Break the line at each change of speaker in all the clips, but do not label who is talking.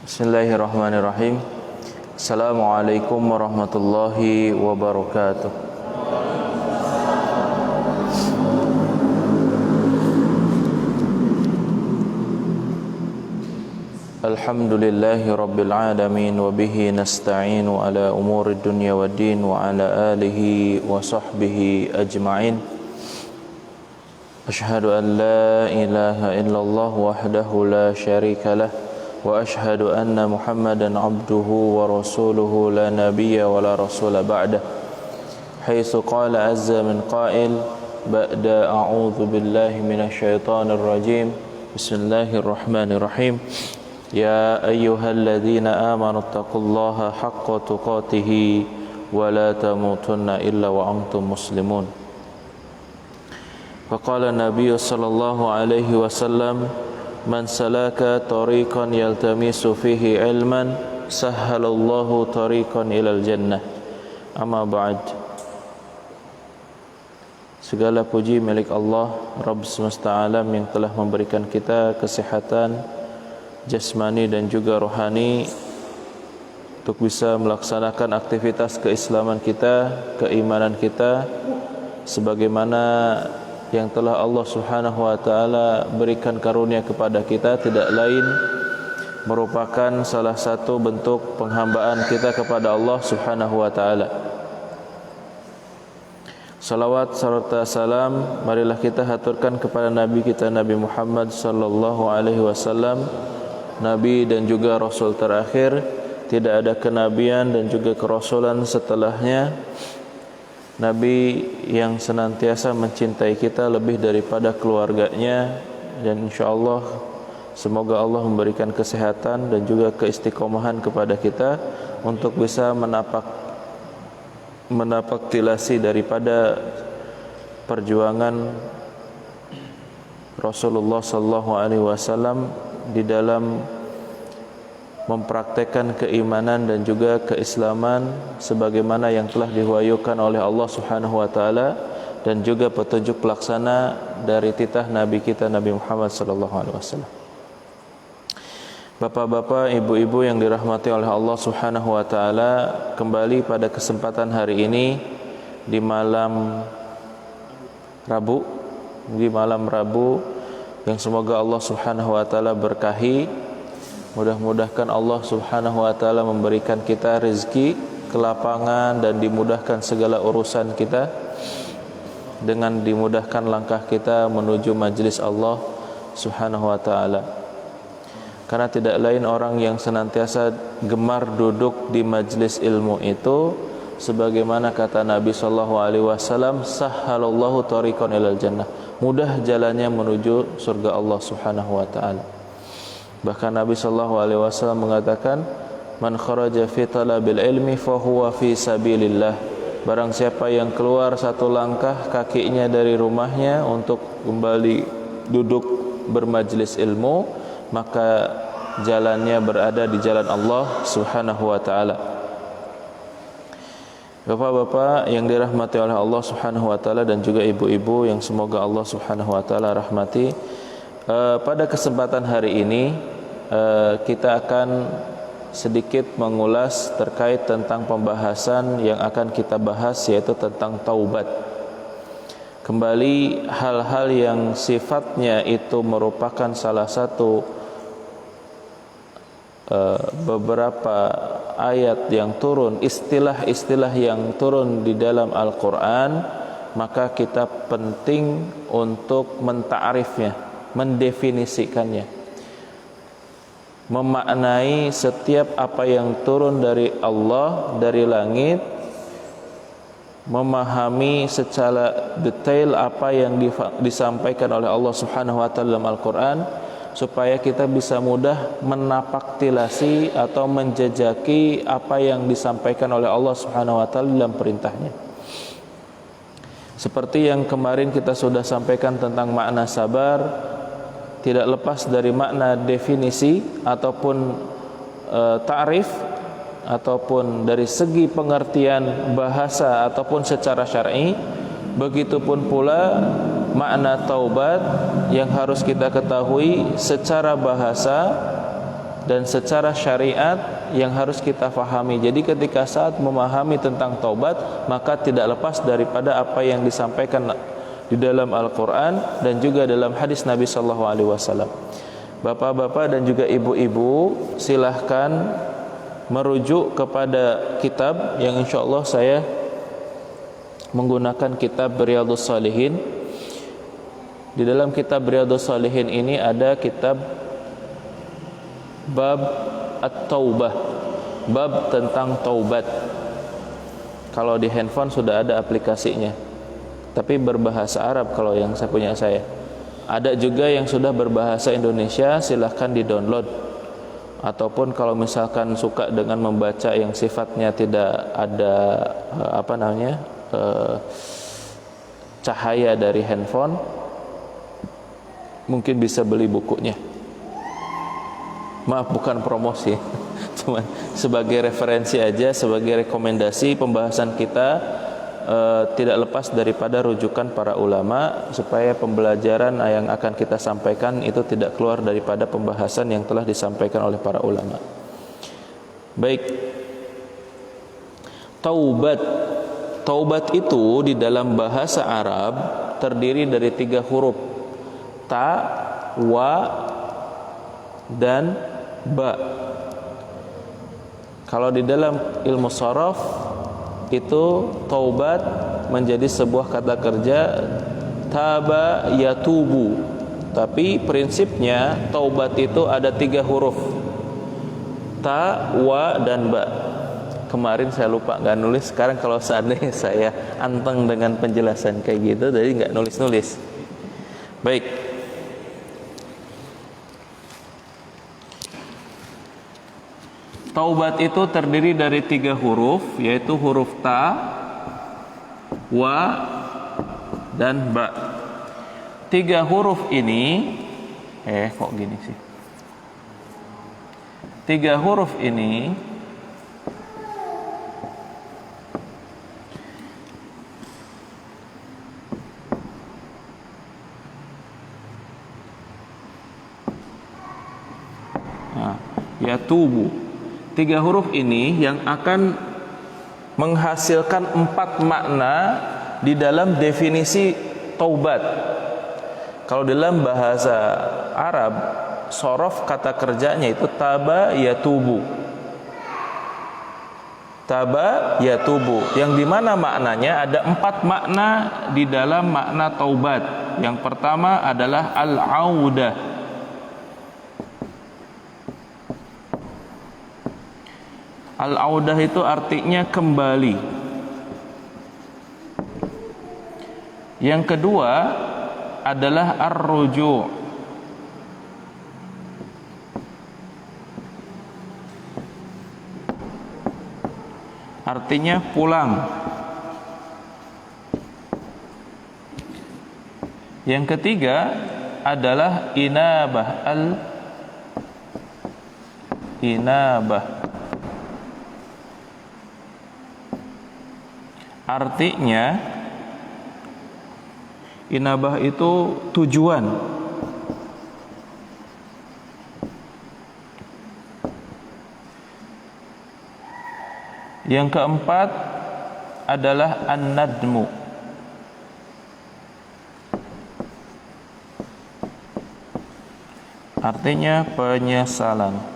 Bismillahirrahmanirrahim. Assalamualaikum warahmatullahi wabarakatuh. Alhamdulillahi rabbil alamin wa bihi nasta'inu ala umuri dunya waddin wa ala alihi wa sahbihi ajma'in. Ashhadu an la ilaha illallah wahdahu la syarika lah wa ashhadu anna Muhammadan abduhu wa rasuluhu la nabiyya wa la rasula ba'dah. Haitsu qala azza min qail ba'da a'udzu billahi minasy syaithanir rajim. Bismillahirrahmanirrahim. Ya ayyuhalladzina amanu taqullaha haqqa tuqatih wa la tamutunna illa wa antum muslimun. Faqala Nabi sallallahu alaihi wasallam man salaka tariqan yaltamisu fihi ilman sahhalallahu tariqan ilal jannah. Amma ba'd. Segala puji milik Allah Rabb semesta alam yang telah memberikan kita kesehatan jasmani dan juga rohani untuk bisa melaksanakan aktivitas keislaman kita, keimanan kita sebagaimana yang telah Allah Subhanahu wa taala berikan karunia kepada kita, tidak lain merupakan salah satu bentuk penghambaan kita kepada Allah Subhanahu wa taala. Salawat serta salam marilah kita haturkan kepada Nabi kita Nabi Muhammad sallallahu alaihi wasallam, Nabi dan juga Rasul terakhir, tidak ada kenabian dan juga kerasulan setelahnya. Nabi yang senantiasa mencintai kita lebih daripada keluarganya, dan insyaallah semoga Allah memberikan kesehatan dan juga keistiqomahan kepada kita untuk bisa menapak tilasi daripada perjuangan Rasulullah sallallahu alaihi wasallam di dalam mempraktekkan keimanan dan juga keislaman sebagaimana yang telah diwahyukan oleh Allah Subhanahu wa taala, dan juga petunjuk pelaksana dari titah Nabi kita Nabi Muhammad sallallahu alaihi wasallam. Bapak-bapak, ibu-ibu yang dirahmati oleh Allah Subhanahu wa taala, kembali pada kesempatan hari ini di malam Rabu yang semoga Allah Subhanahu wa taala berkahi. Mudah-mudahan Allah Subhanahu wa taala memberikan kita rezeki, kelapangan, dan dimudahkan segala urusan kita, dengan dimudahkan langkah kita menuju majlis Allah Subhanahu wa taala. Karena tidak lain orang yang senantiasa gemar duduk di majlis ilmu itu, sebagaimana kata Nabi sallallahu alaihi wasallam, sahhalallahu tariqan ilal jannah, mudah jalannya menuju surga Allah Subhanahu wa taala. Bahkan Nabi sallallahu alaihi wasallam mengatakan, man kharaja fi talabil ilmi fa huwa fi sabilillah. Barang siapa yang keluar satu langkah kakinya dari rumahnya untuk kembali duduk bermajlis ilmu, maka jalannya berada di jalan Allah Subhanahu wa taala. Bapak-bapak yang dirahmati oleh Allah Subhanahu wa taala dan juga ibu-ibu yang semoga Allah Subhanahu wa taala rahmati, pada kesempatan hari ini kita akan sedikit mengulas terkait tentang pembahasan yang akan kita bahas, yaitu tentang taubat. Kembali hal-hal yang sifatnya itu merupakan salah satu beberapa ayat yang turun, istilah-istilah yang turun di dalam Al-Quran, maka kita penting untuk menta'rifnya, mendefinisikannya, memaknai setiap apa yang turun dari Allah, dari langit, memahami secara detail apa yang disampaikan oleh Allah Subhanahu wa taala dalam Al-Quran, supaya kita bisa mudah menapaktilasi atau menjejaki apa yang disampaikan oleh Allah Subhanahu wa taala dalam perintahnya. Seperti yang kemarin kita sudah sampaikan tentang makna sabar, tidak lepas dari makna definisi ataupun ta'rif, ataupun dari segi pengertian bahasa ataupun secara syar'i. Begitupun pula makna taubat yang harus kita ketahui secara bahasa dan secara syariat yang harus kita fahami. Jadi ketika saat memahami tentang taubat, maka tidak lepas daripada apa yang disampaikan di dalam Al-Quran dan juga dalam hadis Nabi sallallahu alaihi wasallam. Bapak-bapak dan juga ibu-ibu, silahkan merujuk kepada kitab yang insyaallah saya menggunakan kitab Riyadhus Shalihin. Di dalam kitab Riyadhus Shalihin ini ada kitab bab at-taubah, bab tentang taubat. Kalau di handphone sudah ada aplikasinya, tapi berbahasa Arab kalau yang saya punya saya. Ada juga yang sudah berbahasa Indonesia, silahkan di-download. Ataupun kalau misalkan suka dengan membaca yang sifatnya tidak ada cahaya dari handphone, mungkin bisa beli bukunya. Maaf, bukan promosi, cuma sebagai referensi aja, sebagai rekomendasi pembahasan kita. Tidak lepas daripada rujukan para ulama, supaya pembelajaran yang akan kita sampaikan itu tidak keluar daripada pembahasan yang telah disampaikan oleh para ulama. Baik, taubat. Taubat itu di dalam bahasa Arab terdiri dari 3 huruf, ta, wa, dan ba. Kalau di dalam ilmu sharaf itu taubat menjadi sebuah kata kerja taba yatubu, tapi prinsipnya taubat itu ada 3 huruf, ta, wa, dan ba. Kemarin saya lupa nggak nulis, sekarang kalau seandainya saya anteng dengan penjelasan kayak gitu, jadi nggak nulis-nulis. Baik, taubat itu terdiri dari 3 huruf, yaitu huruf ta, wa, dan ba. 3 huruf ini kok gini sih? 3 huruf ini yatubu. 3 huruf ini yang akan menghasilkan 4 makna di dalam definisi taubat. Kalau dalam bahasa Arab, sorof kata kerjanya itu taba yatubu. Taba yatubu, yang dimana maknanya ada 4 makna di dalam makna taubat. Yang pertama adalah al-audah. Al-audah itu artinya kembali. Yang kedua adalah ar-ruju'. Artinya pulang. Yang ketiga adalah inabah, al-inabah. Artinya inabah itu tujuan. Yang keempat adalah an-nadmu. Artinya penyesalan.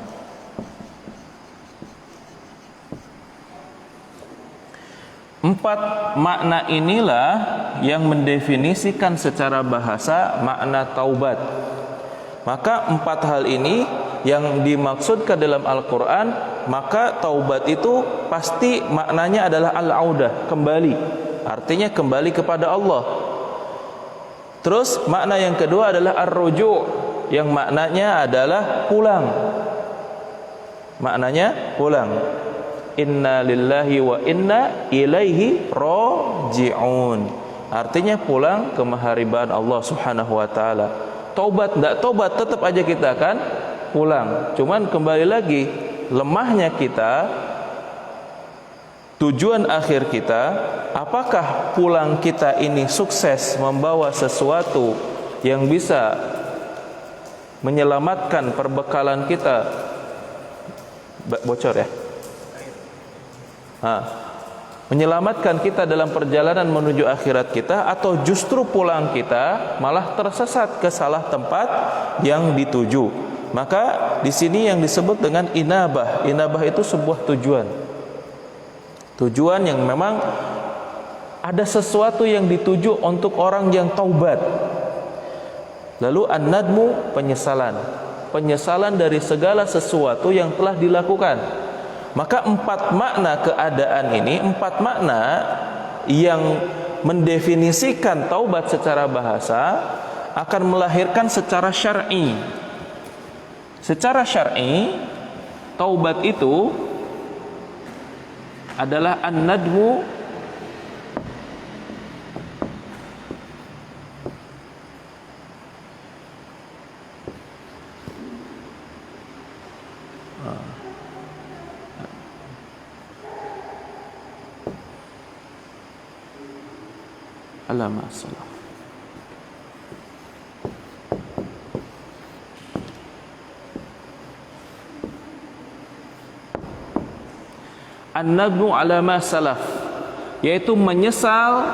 Empat makna inilah yang mendefinisikan secara bahasa makna taubat. Maka 4 hal ini yang dimaksudkan dalam Al-Quran, maka taubat itu pasti maknanya adalah al-audah, kembali. Artinya kembali kepada Allah. Terus makna yang kedua adalah ar-ruju', yang maknanya adalah pulang. Maknanya pulang. Inna lillahi wa inna ilaihi raji'un. Artinya pulang ke maharibaan Allah Subhanahu wa taala. Taubat enggak taubat tetap aja kita akan pulang. Cuman kembali lagi, lemahnya kita tujuan akhir kita, apakah pulang kita ini sukses membawa sesuatu yang bisa menyelamatkan perbekalan kita. Bocor ya? Menyelamatkan kita dalam perjalanan menuju akhirat kita, atau justru pulang kita malah tersesat ke salah tempat yang dituju. Maka di sini yang disebut dengan inabah. Inabah itu sebuah tujuan yang memang ada sesuatu yang dituju untuk orang yang taubat. Lalu an-nadmu, penyesalan dari segala sesuatu yang telah dilakukan. Maka 4 makna keadaan ini, 4 makna yang mendefinisikan taubat secara bahasa akan melahirkan secara syar'i. Secara syar'i, taubat itu adalah an-nadmu masalah. An-nadmu ala ma salaf, yaitu menyesal.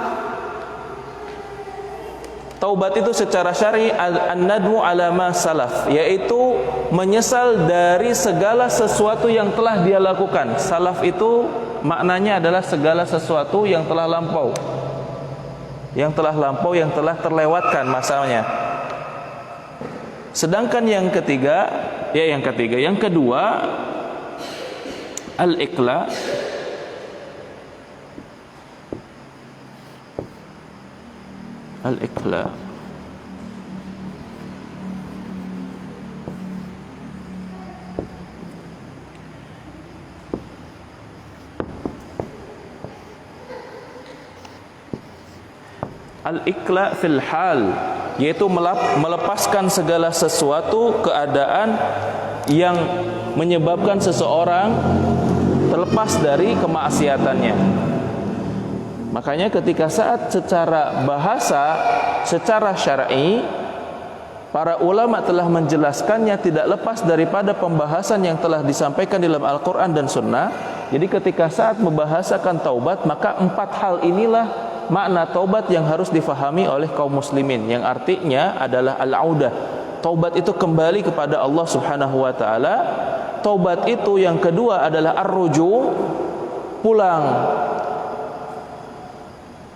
Taubat itu secara syar'i an-nadmu ala ma salaf, yaitu menyesal dari segala sesuatu yang telah dia lakukan. Salaf itu maknanya adalah segala sesuatu yang telah lampau, yang telah terlewatkan masanya. Sedangkan yang kedua al-iqla, al-iqla fil hal, yaitu melepaskan segala sesuatu keadaan yang menyebabkan seseorang terlepas dari kemaksiatannya. Makanya ketika saat secara bahasa, secara syar'i, para ulama telah menjelaskannya tidak lepas daripada pembahasan yang telah disampaikan dalam Al-Quran dan Sunnah. Jadi ketika saat membahasakan taubat, maka 4 hal inilah makna taubat yang harus difahami oleh kaum muslimin, yang artinya adalah al-audah. Taubat itu kembali kepada Allah Subhanahu wa taala. Taubat itu yang kedua adalah ar-ruju', pulang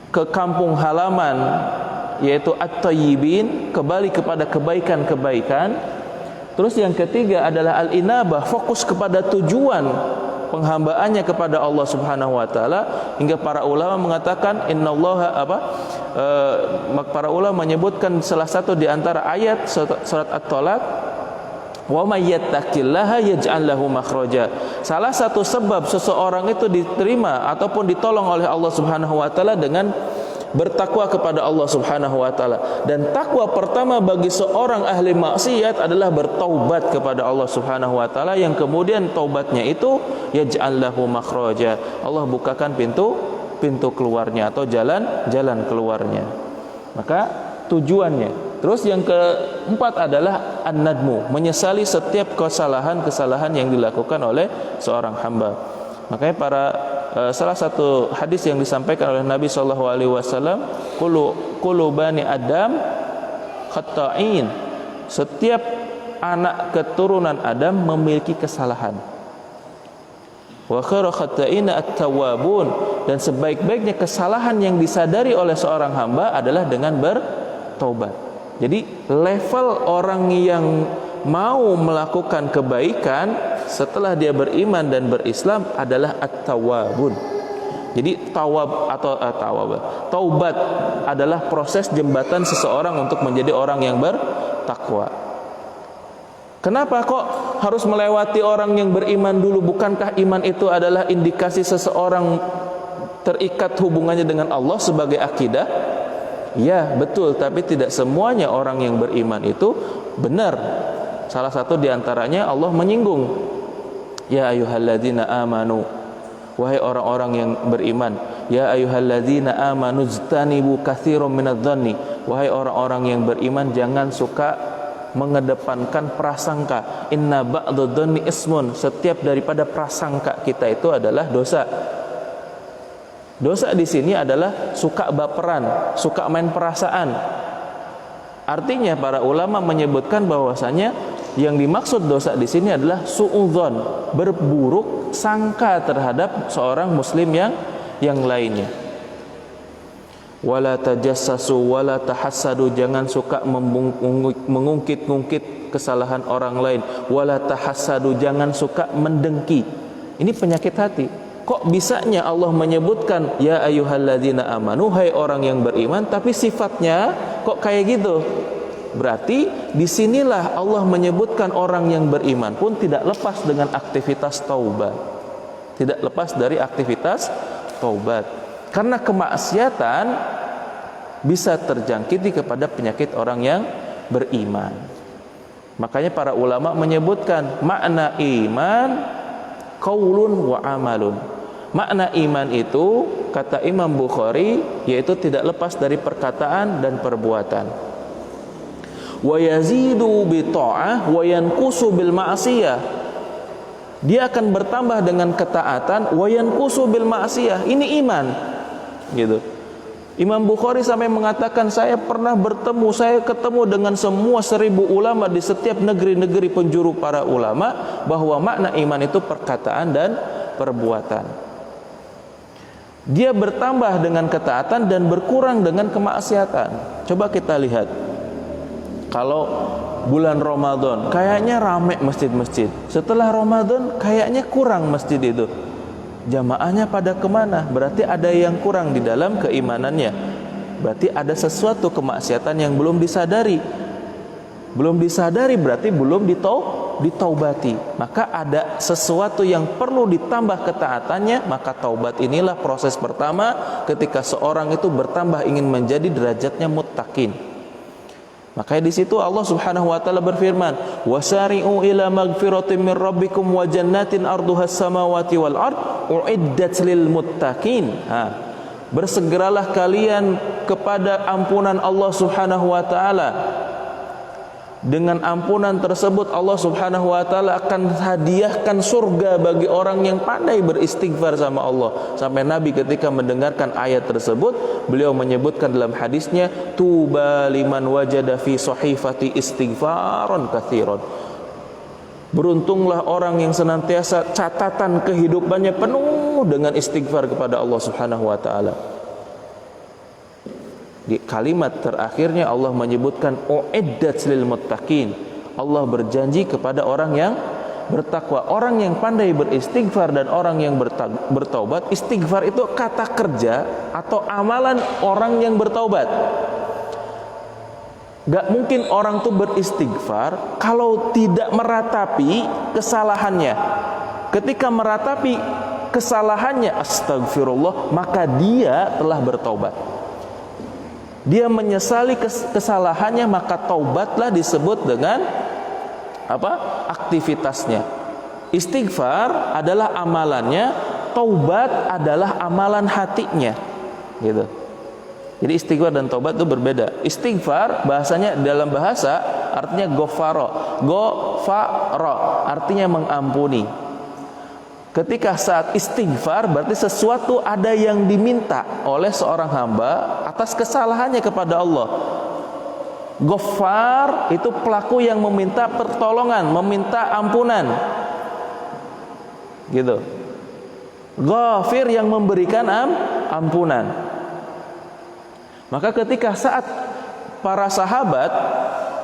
ke kampung halaman, yaitu at-tayyibin, kembali kepada kebaikan-kebaikan. Terus yang ketiga adalah al-inabah, fokus kepada tujuan penghambaannya kepada Allah Subhanahu wa taala, hingga para ulama mengatakan innallaha para ulama menyebutkan salah satu di antara ayat surat At-Talaq, wa may yattaqillaha yaj'al lahu makhraja. Salah satu sebab seseorang itu diterima ataupun ditolong oleh Allah Subhanahu wa taala dengan bertakwa kepada Allah Subhanahu wa taala. Dan takwa pertama bagi seorang ahli maksiat adalah bertaubat kepada Allah Subhanahu wa taala, yang kemudian taubatnya itu yaj'al lahu makhraja. Allah bukakan pintu keluarnya atau jalan keluarnya. Maka tujuannya. Terus yang keempat adalah an-nadmu, menyesali setiap kesalahan yang dilakukan oleh seorang hamba. Makanya salah satu hadis yang disampaikan oleh Nabi SAW, kullu bani Adam khata'in, setiap anak keturunan Adam memiliki kesalahan. Wa khairu khata'ina at-tawwabun, dan sebaik-baiknya kesalahan yang disadari oleh seorang hamba adalah dengan bertaubat. Jadi level orang yang mau melakukan kebaikan setelah dia beriman dan berislam adalah at-tawwabun. Jadi taubat adalah proses jembatan seseorang untuk menjadi orang yang bertakwa. Kenapa kok harus melewati orang yang beriman dulu? Bukankah iman itu adalah indikasi seseorang terikat hubungannya dengan Allah sebagai akidah? Ya, betul, tapi tidak semuanya orang yang beriman itu benar. Salah satu diantaranya Allah menyinggung, ya ayyuhalladzina amanu Wahai orang-orang yang beriman, ya ayyuhalladzina amanu ijtanibu katsiran minadh-dhanni. Wahai orang-orang yang beriman, jangan suka mengedepankan prasangka. Inna ba'dadh-dhanni ismun. Setiap daripada prasangka kita itu adalah dosa. Dosa di sini adalah suka baperan, suka main perasaan. Artinya para ulama menyebutkan bahwasanya yang dimaksud dosa di sini adalah suudzon, berburuk sangka terhadap seorang muslim yang lainnya. Wala tajassasu wala tahassadu, jangan suka mengungkit-ungkit kesalahan orang lain. Wala tahassadu, jangan suka mendengki. Ini penyakit hati. Kok bisanya Allah menyebutkan ya ayyuhalladzina amanu, hai orang yang beriman, tapi sifatnya kok kayak gitu? Berarti disinilah Allah menyebutkan orang yang beriman pun tidak lepas dengan aktivitas taubat, tidak lepas dari aktivitas taubat. Karena kemaksiatan bisa terjangkiti kepada penyakit orang yang beriman. Makanya para ulama menyebutkan makna iman qaulun wa amalun. Makna iman itu kata Imam Bukhari yaitu tidak lepas dari perkataan dan perbuatan. Wa yazidu bi ta'ah wa yanqusu bil ma'siyah. Dia akan bertambah dengan ketaatan, wa yanqusu bil ma'siyah. Ini iman. Gitu. Imam Bukhari sampai mengatakan, saya ketemu dengan semua 1000 ulama di setiap negeri-negeri penjuru para ulama, bahwa makna iman itu perkataan dan perbuatan. Dia bertambah dengan ketaatan dan berkurang dengan kemaksiatan. Coba kita lihat. Kalau bulan Ramadan kayaknya rame masjid-masjid, setelah Ramadan kayaknya kurang masjid itu, jamaahnya pada kemana? Berarti ada yang kurang di dalam keimanannya. Berarti ada sesuatu kemaksiatan yang belum disadari. Belum disadari berarti belum ditaubati. Maka ada sesuatu yang perlu ditambah ketaatannya. Maka taubat inilah proses pertama ketika seorang itu bertambah ingin menjadi derajatnya muttaqin. Makanya di situ Allah Subhanahu wa taala berfirman, "Wasari'u ila magfiratin min rabbikum wa jannatin arduhas samawati wal ard uiddat lil muttaqin." Bersegeralah kalian kepada ampunan Allah Subhanahu wa taala. Dengan ampunan tersebut Allah Subhanahu wa taala akan hadiahkan surga bagi orang yang pandai beristighfar sama Allah. Sampai Nabi ketika mendengarkan ayat tersebut, beliau menyebutkan dalam hadisnya, tuba liman wajada fi sahifati istighfaran katsiran. Beruntunglah orang yang senantiasa catatan kehidupannya penuh dengan istighfar kepada Allah Subhanahu wa taala. Di kalimat terakhirnya Allah menyebutkan uiddat lil muttaqin. Allah berjanji kepada orang yang bertakwa, orang yang pandai beristighfar dan orang yang bertaubat. Istighfar itu kata kerja atau amalan orang yang bertaubat. Gak mungkin orang tuh beristighfar kalau tidak meratapi kesalahannya. Ketika meratapi kesalahannya, astagfirullah, maka dia telah bertaubat. Dia menyesali kesalahannya, maka taubatlah disebut dengan apa? Aktivitasnya. Istighfar adalah amalannya, taubat adalah amalan hatinya. Gitu. Jadi istighfar dan taubat itu berbeda. Istighfar bahasanya dalam bahasa artinya ghafara. Ghafara artinya mengampuni. Ketika saat istighfar berarti sesuatu ada yang diminta oleh seorang hamba atas kesalahannya kepada Allah. Ghaffar itu pelaku yang meminta pertolongan, meminta ampunan. Gitu. Ghafir yang memberikan ampunan. Maka ketika saat para sahabat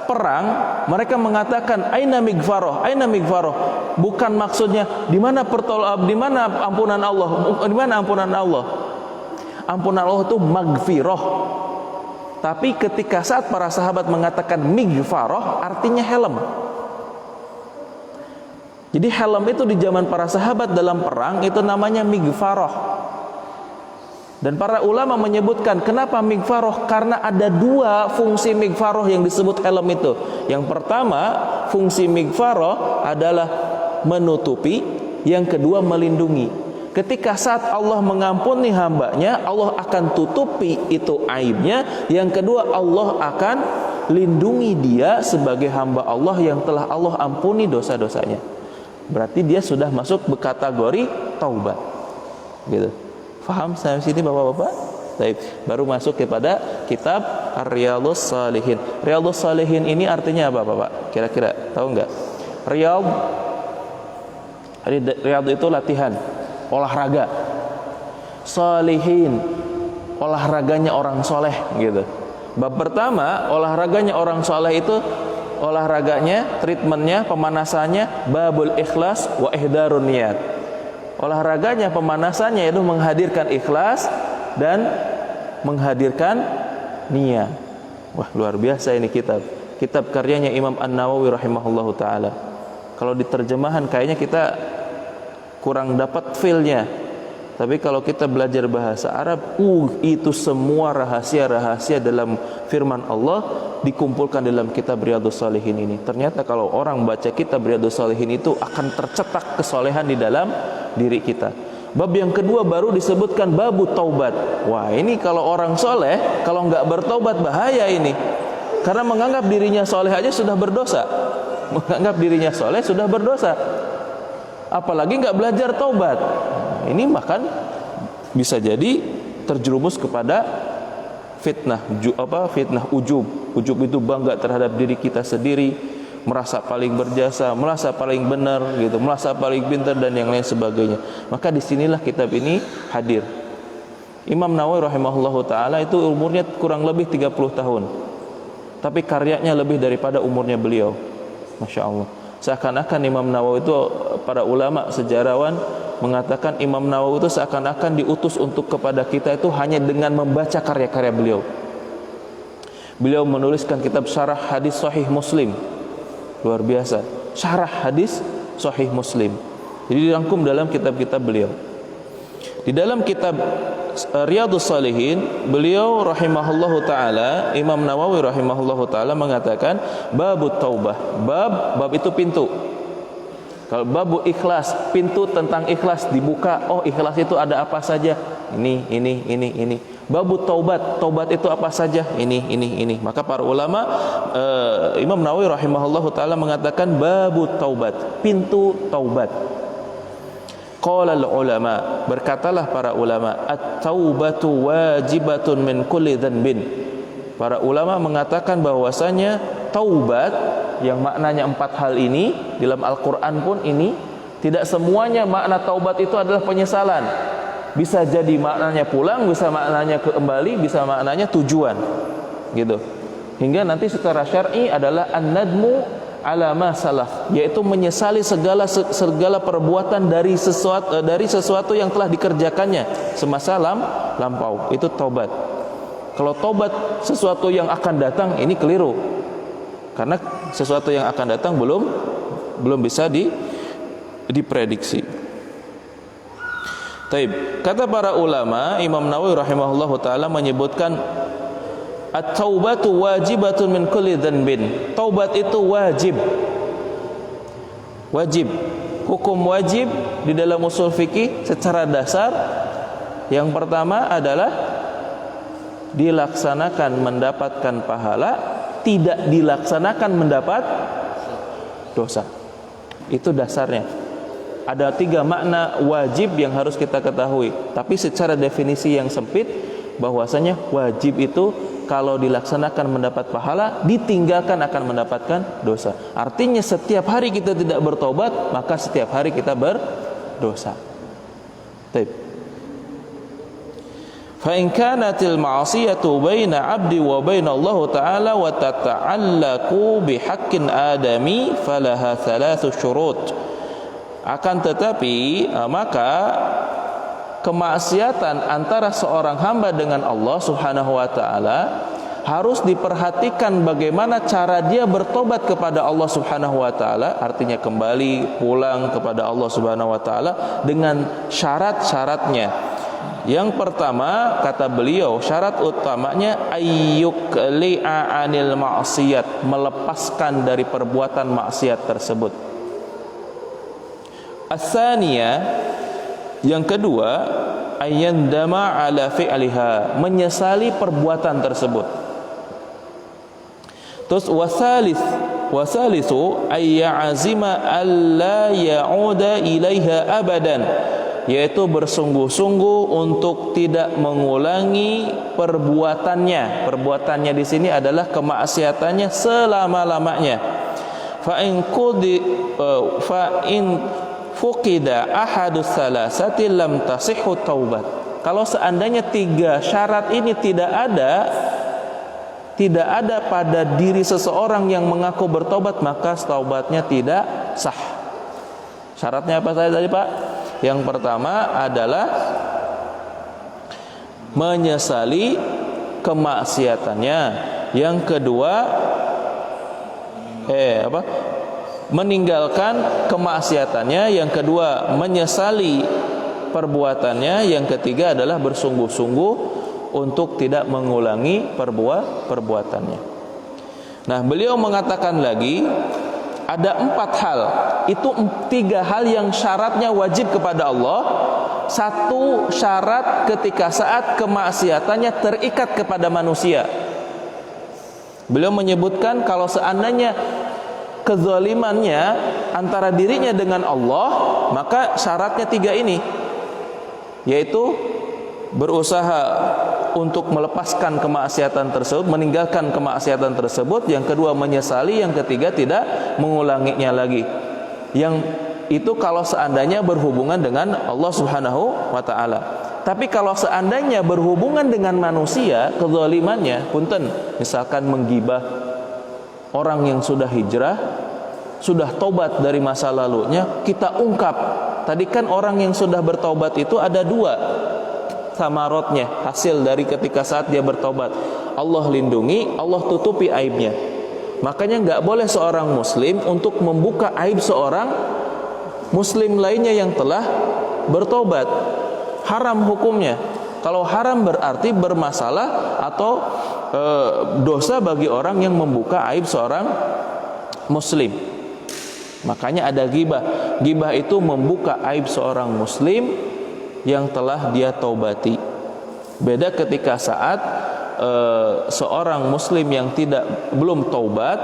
perang, mereka mengatakan aina migfaroh, aina migfaroh. Bukan maksudnya di mana ampunan Allah, di mana ampunan Allah. Ampunan Allah itu magfirah. Tapi ketika saat para sahabat mengatakan migfaroh, artinya helm. Jadi helm itu di zaman para sahabat dalam perang itu namanya migfaroh. Dan para ulama menyebutkan kenapa migfaroh, karena ada dua fungsi migfaroh yang disebut helm itu. Yang pertama, fungsi migfaroh adalah menutupi, yang kedua melindungi. Ketika saat Allah mengampuni hambanya, Allah akan tutupi itu aibnya. Yang kedua, Allah akan lindungi dia sebagai hamba Allah yang telah Allah ampuni dosa-dosanya. Berarti dia sudah masuk kategori taubat. Gitu. Faham sampai sini Bapak-bapak? Baik, baru masuk kepada kitab Riyadhus Shalihin. Riyadhus Shalihin ini artinya apa, Bapak? Kira-kira tahu enggak? Riyadh itu latihan, olahraga. Shalihin, olahraganya orang soleh gitu. Bab pertama, olahraganya orang soleh itu olahraganya, treatmentnya, pemanasannya babul ikhlas wa ihdarun niyat. Olahraganya, pemanasannya itu menghadirkan ikhlas dan menghadirkan niat. Wah, luar biasa ini kitab karyanya Imam An-Nawawi rahimahullahu taala. Kalau diterjemahan kayaknya kita kurang dapat feel-nya. Tapi kalau kita belajar bahasa Arab, itu semua rahasia-rahasia dalam firman Allah dikumpulkan dalam kitab Riyadhus Shalihin ini. Ternyata kalau orang baca kitab Riyadhus Shalihin itu akan tercetak kesolehan di dalam diri kita. Bab yang kedua baru disebutkan babu taubat. Wah, ini kalau orang soleh, kalau nggak bertaubat bahaya ini. Karena menganggap dirinya soleh aja sudah berdosa. Menganggap dirinya soleh sudah berdosa. Apalagi nggak belajar taubat. Ini bahkan bisa jadi terjerumus kepada fitnah, fitnah ujub. Ujub itu bangga terhadap diri kita sendiri, merasa paling berjasa, merasa paling benar gitu, merasa paling pintar dan yang lain sebagainya. Maka disinilah kitab ini hadir. Imam Nawawi rahimahullahu taala itu umurnya kurang lebih 30 tahun. Tapi karyanya lebih daripada umurnya beliau. Masya Allah. Seakan-akan Imam Nawawi itu, para ulama sejarawan mengatakan Imam Nawawi itu seakan-akan diutus untuk kepada kita itu hanya dengan membaca karya-karya beliau. Beliau menuliskan kitab syarah hadis Sahih Muslim. Luar biasa. Syarah hadis Sahih Muslim. Jadi dirangkum dalam kitab-kitab beliau. Di dalam kitab Riyadhus Shalihin, beliau rahimahullahu taala, Imam Nawawi rahimahullahu taala mengatakan babut taubah. Bab itu pintu. Kalau babu ikhlas, pintu tentang ikhlas dibuka. Oh, ikhlas itu ada apa saja? Ini. Babu taubat itu apa saja? Ini. Maka para ulama, Imam Nawawi rahimahullahu taala mengatakan babu taubat, pintu taubat. Qala al-ulama, berkatalah para ulama, at-taubatu wajibatun min kulli dhanbin. Para ulama mengatakan bahwasanya taubat yang maknanya 4 hal ini dalam Al-Qur'an pun ini tidak semuanya makna taubat itu adalah penyesalan. Bisa jadi maknanya pulang, bisa maknanya kembali, bisa maknanya tujuan. Gitu. Hingga nanti secara syar'i adalah an-nadmu ala ma salaf, yaitu menyesali segala perbuatan dari sesuatu yang telah dikerjakannya semasa lampau. Itu taubat. Kalau taubat sesuatu yang akan datang, ini keliru. Karena sesuatu yang akan datang belum bisa diprediksi. Taib. Kata para ulama, Imam Nawawi rahimahullahu taala menyebutkan at-taubatu wajibatun min kulli dhanbin. Taubat itu wajib. Wajib. Hukum wajib di dalam usul fikih secara dasar yang pertama adalah dilaksanakan mendapatkan pahala, tidak dilaksanakan mendapat dosa. Itu dasarnya. Ada 3 makna wajib yang harus kita ketahui. Tapi secara definisi yang sempit, bahwasanya wajib itu kalau dilaksanakan mendapat pahala, ditinggalkan akan mendapatkan dosa. Artinya setiap hari kita tidak bertobat, maka setiap hari kita berdosa. Baik. Fa in kanatil ma'siyatu baina 'abdi wa baina Allah Ta'ala wa tata'allaqu bihaqqin adami falaha 3 syurut. Akan tetapi maka kemaksiatan antara seorang hamba dengan Allah Subhanahu wa taala harus diperhatikan bagaimana cara dia bertobat kepada Allah Subhanahu wa taala, artinya kembali pulang kepada Allah Subhanahu wa taala dengan syarat-syaratnya. Yang pertama, kata beliau, syarat utamanya ayyukli'a 'anil ma'siyat, melepaskan dari perbuatan maksiat tersebut. As-saniyah, Yang kedua, ayandama ala fi'liha, menyesali perbuatan tersebut. Terus wasalisu ayya'azima alla ya'uda ilaiha abadan, yaitu bersungguh-sungguh untuk tidak mengulangi perbuatannya. Perbuatannya di sini adalah kemaksiatannya selama-lamanya. Fa in fuqida ahadus salasati lam tasihhu taubat. Kalau seandainya 3 syarat ini tidak ada pada diri seseorang yang mengaku bertobat, maka taubatnya tidak sah. Syaratnya apa saja tadi, Pak? Yang pertama adalah menyesali kemaksiatannya. Yang kedua meninggalkan kemaksiatannya. Yang kedua menyesali perbuatannya. Yang ketiga adalah bersungguh-sungguh untuk tidak mengulangi perbuatannya. Nah, beliau mengatakan lagi ada 4 hal. Itu 3 hal yang syaratnya wajib kepada Allah. 1 syarat ketika saat kemaksiatannya terikat kepada manusia. Beliau menyebutkan kalau seandainya kezalimannya antara dirinya dengan Allah, maka syaratnya 3 ini, yaitu berusaha untuk melepaskan kemaksiatan tersebut, meninggalkan kemaksiatan tersebut. Yang kedua menyesali. Yang ketiga tidak mengulanginya lagi. Yang itu kalau seandainya berhubungan dengan Allah Subhanahu wa ta'ala. Tapi kalau seandainya berhubungan dengan manusia, kezalimannya, punten, misalkan menggibah orang yang sudah hijrah, sudah tobat dari masa lalunya, kita ungkap. Tadi kan orang yang sudah bertobat itu ada 2 samarotnya, hasil dari ketika saat dia bertobat. Allah lindungi, Allah tutupi aibnya. Makanya nggak boleh seorang muslim untuk membuka aib seorang muslim lainnya yang telah bertobat. Haram hukumnya. Kalau haram berarti bermasalah atau dosa bagi orang yang membuka aib seorang muslim. Makanya ada ghibah. Ghibah itu membuka aib seorang muslim yang telah dia taubati. Beda ketika saat seorang muslim yang belum taubat,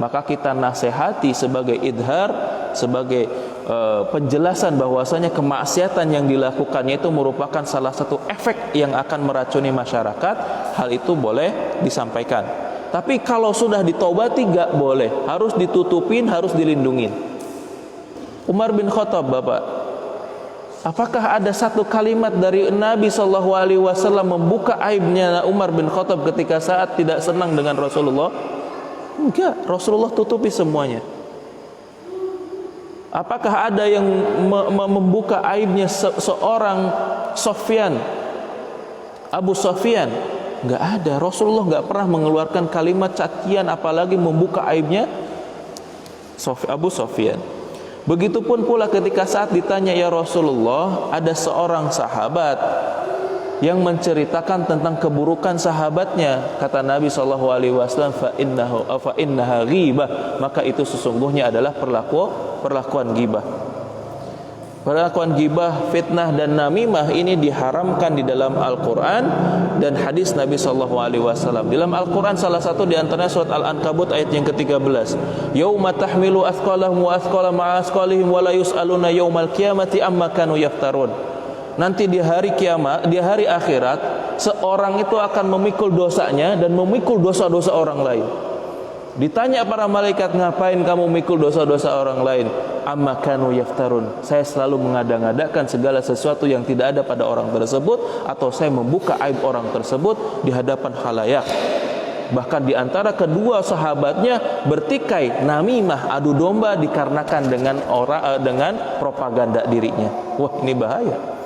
maka kita nasihati sebagai idhar, sebagai penjelasan bahwasanya kemaksiatan yang dilakukannya itu merupakan salah satu efek yang akan meracuni masyarakat. Hal itu boleh disampaikan. Tapi kalau sudah ditaubati gak boleh, harus ditutupin, harus dilindungin. Umar bin Khattab, Bapak, apakah ada satu kalimat dari Nabi SAW membuka aibnya Umar bin Khattab ketika saat tidak senang dengan Rasulullah? Enggak, Rasulullah tutupi semuanya. Apakah ada yang membuka aibnya seorang Sofyan, Abu Sofyan? Enggak ada. Rasulullah enggak pernah mengeluarkan kalimat cacian, apalagi membuka aibnya Abu Sofyan. Begitupun pula ketika saat ditanya, ya Rasulullah, ada seorang sahabat yang menceritakan tentang keburukan sahabatnya. Kata Nabi SAW, fa innaha ghibah, maka itu sesungguhnya adalah perlakuan ghibah. Perlakuan ghibah, fitnah dan namimah ini diharamkan di dalam Al-Quran dan hadis Nabi SAW. Dalam Al-Quran salah satu di antaranya surat Al-Ankabut ayat yang ke-13. Yauma tahmilu athqalahum wa athqala ma'a athqalihim wa la yus'aluna yaumal qiyamati amma kanu yaftarun. Nanti di hari kiamat, di hari akhirat, seorang itu akan memikul dosanya dan memikul dosa-dosa orang lain. Ditanya para malaikat, ngapain kamu mikul dosa-dosa orang lain? Amma kanu yaftarun. Saya selalu mengada-ngadakan segala sesuatu yang tidak ada pada orang tersebut, atau saya membuka aib orang tersebut di hadapan khalayak. Bahkan di antara kedua sahabatnya bertikai namimah, adu domba dikarenakan dengan propaganda dirinya. Wah, ini bahaya.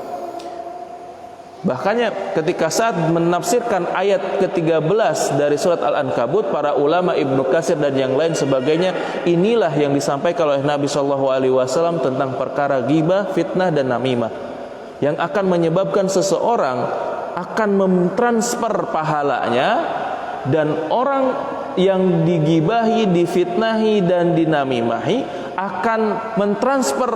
Bahkan ketika saat menafsirkan ayat ke-13 dari surat Al-Ankabut, para ulama Ibnu Katsir dan yang lain sebagainya, inilah yang disampaikan oleh Nabi SAW tentang perkara ghibah, fitnah dan namimah, yang akan menyebabkan seseorang akan mentransfer pahalanya, dan orang yang digibahi, difitnahi dan dinamimahi akan mentransfer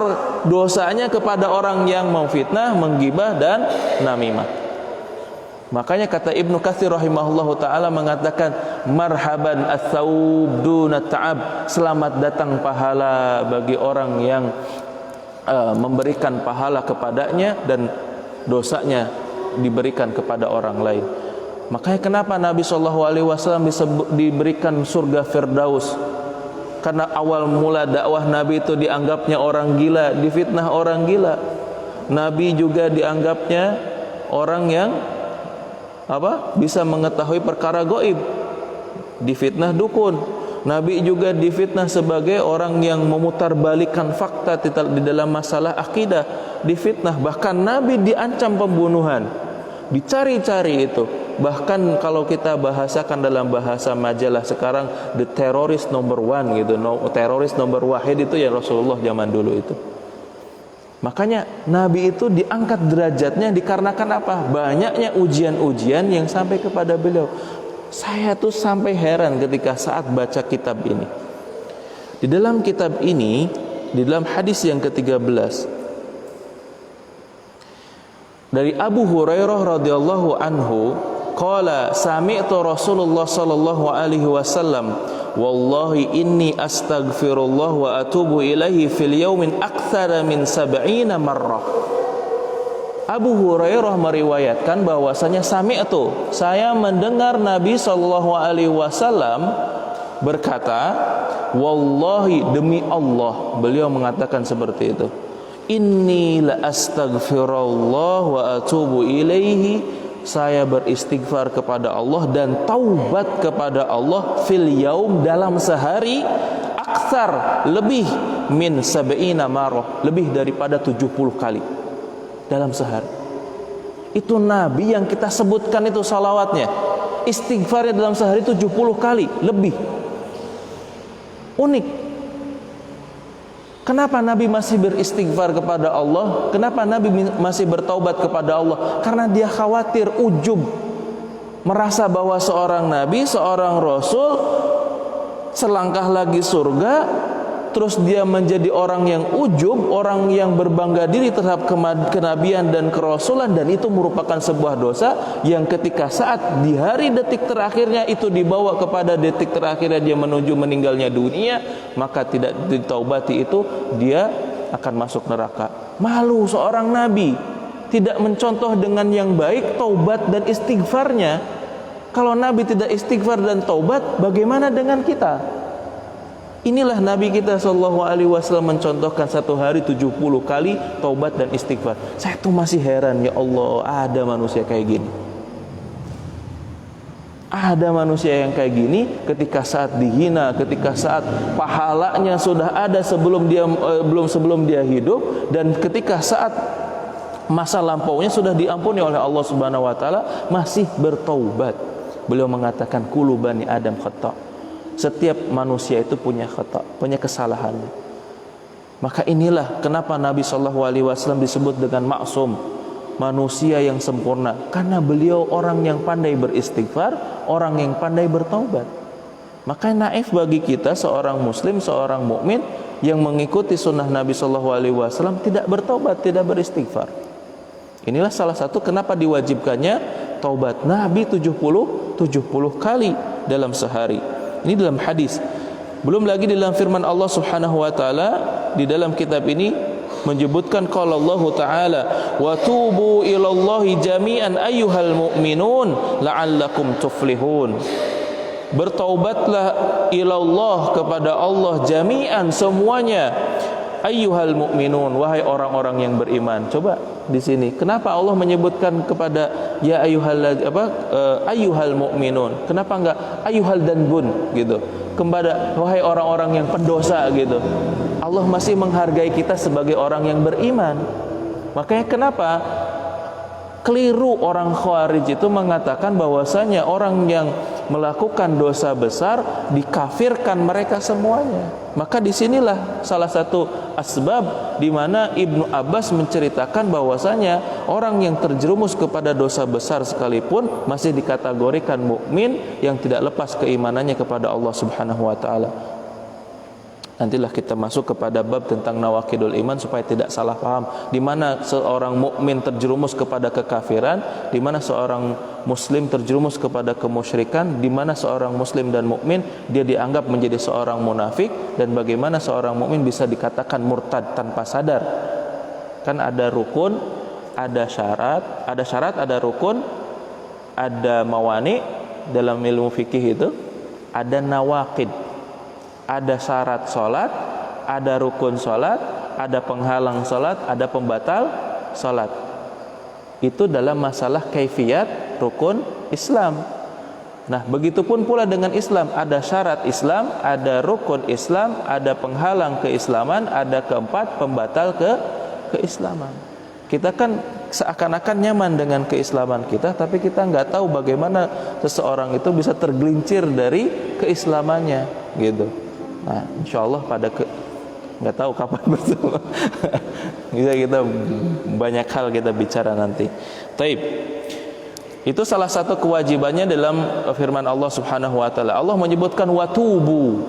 dosanya kepada orang yang memfitnah, menggibah dan namimah. Makanya kata Ibnu Katsir rahimahullahu taala mengatakan, marhaban ats-tsaub duna ta'ab, selamat datang pahala bagi orang yang memberikan pahala kepadanya dan dosanya diberikan kepada orang lain. Makanya kenapa Nabi SAW diberikan surga Firdaus? Karena awal mula dakwah Nabi itu dianggapnya orang gila, difitnah orang gila. Nabi juga dianggapnya orang yang bisa mengetahui perkara gaib, difitnah dukun. Nabi juga difitnah sebagai orang yang memutarbalikkan fakta di dalam masalah akidah, difitnah. Bahkan Nabi diancam pembunuhan, dicari-cari itu. Bahkan kalau kita bahasakan dalam bahasa majalah sekarang, the terrorist number one gitu, teroris nomor wahid itu ya Rasulullah zaman dulu itu. Makanya Nabi itu diangkat derajatnya dikarenakan apa? Banyaknya ujian-ujian yang sampai kepada beliau. Saya tuh sampai heran ketika saat baca kitab ini. Di dalam kitab ini, di dalam hadis yang ke-13 dari Abu Hurairah radhiyallahu anhu, qala sami'tu Rasulullah sallallahu alaihi wasallam, wallahi inni astaghfirullah wa atubu ilaihi fil yaumin aktsara min 70 marrah. Abu Hurairah meriwayatkan bahwasanya sami'tu, saya mendengar Nabi sallallahu alaihi wasallam berkata, wallahi, demi Allah, beliau mengatakan seperti itu, inni la astaghfirullah wa atubu ilaihi, saya beristighfar kepada Allah dan taubat kepada Allah fil yaum, dalam sehari, aksar, lebih min 70 marrah, lebih daripada 70 kali dalam sehari. Itu Nabi yang kita sebutkan itu salawatnya, istighfarnya dalam sehari 70 kali lebih. Unik. Kenapa Nabi masih beristighfar kepada Allah? Kenapa Nabi masih bertaubat kepada Allah? Karena dia khawatir, ujub, merasa bahwa seorang Nabi, seorang Rasul selangkah lagi surga, terus dia menjadi orang yang ujub, orang yang berbangga diri terhadap kenabian dan kerasulan, dan itu merupakan sebuah dosa yang ketika saat di hari detik terakhirnya itu dibawa kepada detik terakhirnya dia menuju meninggalnya dunia, maka tidak ditaubati, itu dia akan masuk neraka. Malu seorang Nabi tidak mencontoh dengan yang baik taubat dan istighfarnya. Kalau Nabi tidak istighfar dan taubat, bagaimana dengan kita? Inilah Nabi kita sallallahu alaihi wasallam mencontohkan satu hari 70 kali taubat dan istighfar. Saya tuh masih heran, ya Allah, ada manusia kayak gini. Ada manusia yang kayak gini ketika saat dihina, ketika saat pahalanya sudah ada sebelum dia hidup, dan ketika saat masa lampaunya sudah diampuni oleh Allah Subhanahu wa taala masih bertaubat. Beliau mengatakan kullu bani Adam khata'. Setiap manusia itu punya khata', punya kesalahan. Maka inilah kenapa Nabi SAW disebut dengan maksum, manusia yang sempurna, karena beliau orang yang pandai beristighfar, orang yang pandai bertaubat. Maka naif bagi kita seorang muslim, seorang mukmin yang mengikuti sunnah Nabi SAW tidak bertaubat, tidak beristighfar. Inilah salah satu kenapa diwajibkannya taubat. Nabi 70 kali dalam sehari. Ini dalam hadis. Belum lagi dalam firman Allah Subhanahu wa taala di dalam kitab ini menyebutkan qala Allah taala wa tubu ilallahi jami'an ayyuhal mu'minun la'allakum tuflihun. Bertaubatlah ilallah, kepada Allah, jami'an, semuanya, ayyuhal mu'minun, wahai orang-orang yang beriman. Coba di sini kenapa Allah menyebutkan kepada ya ayyuhal mu'minun, kenapa enggak ayyuhal danbun gitu, kepada wahai orang-orang yang pendosa gitu. Allah masih menghargai kita sebagai orang yang beriman. Makanya kenapa keliru orang Khawarij itu mengatakan bahwasanya orang yang melakukan dosa besar dikafirkan mereka semuanya. Maka disinilah salah satu asbab di mana Ibnu Abbas menceritakan bahwasanya orang yang terjerumus kepada dosa besar sekalipun masih dikategorikan mukmin yang tidak lepas keimanannya kepada Allah Subhanahu wa taala. Nantilah kita masuk kepada bab tentang nawaqidul iman supaya tidak salah paham. Di mana seorang mukmin terjerumus kepada kekafiran, di mana seorang muslim terjerumus kepada kemusyrikan, di mana seorang muslim dan mukmin dia dianggap menjadi seorang munafik, dan bagaimana seorang mukmin bisa dikatakan murtad tanpa sadar. Kan ada rukun, ada syarat, ada rukun, ada mawani dalam ilmu fikih itu, ada nawaqid. Ada syarat solat, ada rukun solat, ada penghalang solat, ada pembatal solat. Itu dalam masalah kaifiyat rukun Islam. Nah, begitupun pula dengan Islam. Ada syarat Islam, ada rukun Islam, ada penghalang keislaman, ada keempat pembatal keislaman. Kita kan seakan-akan nyaman dengan keislaman kita, tapi kita nggak tahu bagaimana seseorang itu bisa tergelincir dari keislamannya, gitu. Nah, insyaallah nggak tahu kapan betul. kita banyak hal kita bicara nanti. Taib. Itu salah satu kewajibannya dalam firman Allah Subhanahu wa taala. Allah menyebutkan watubu.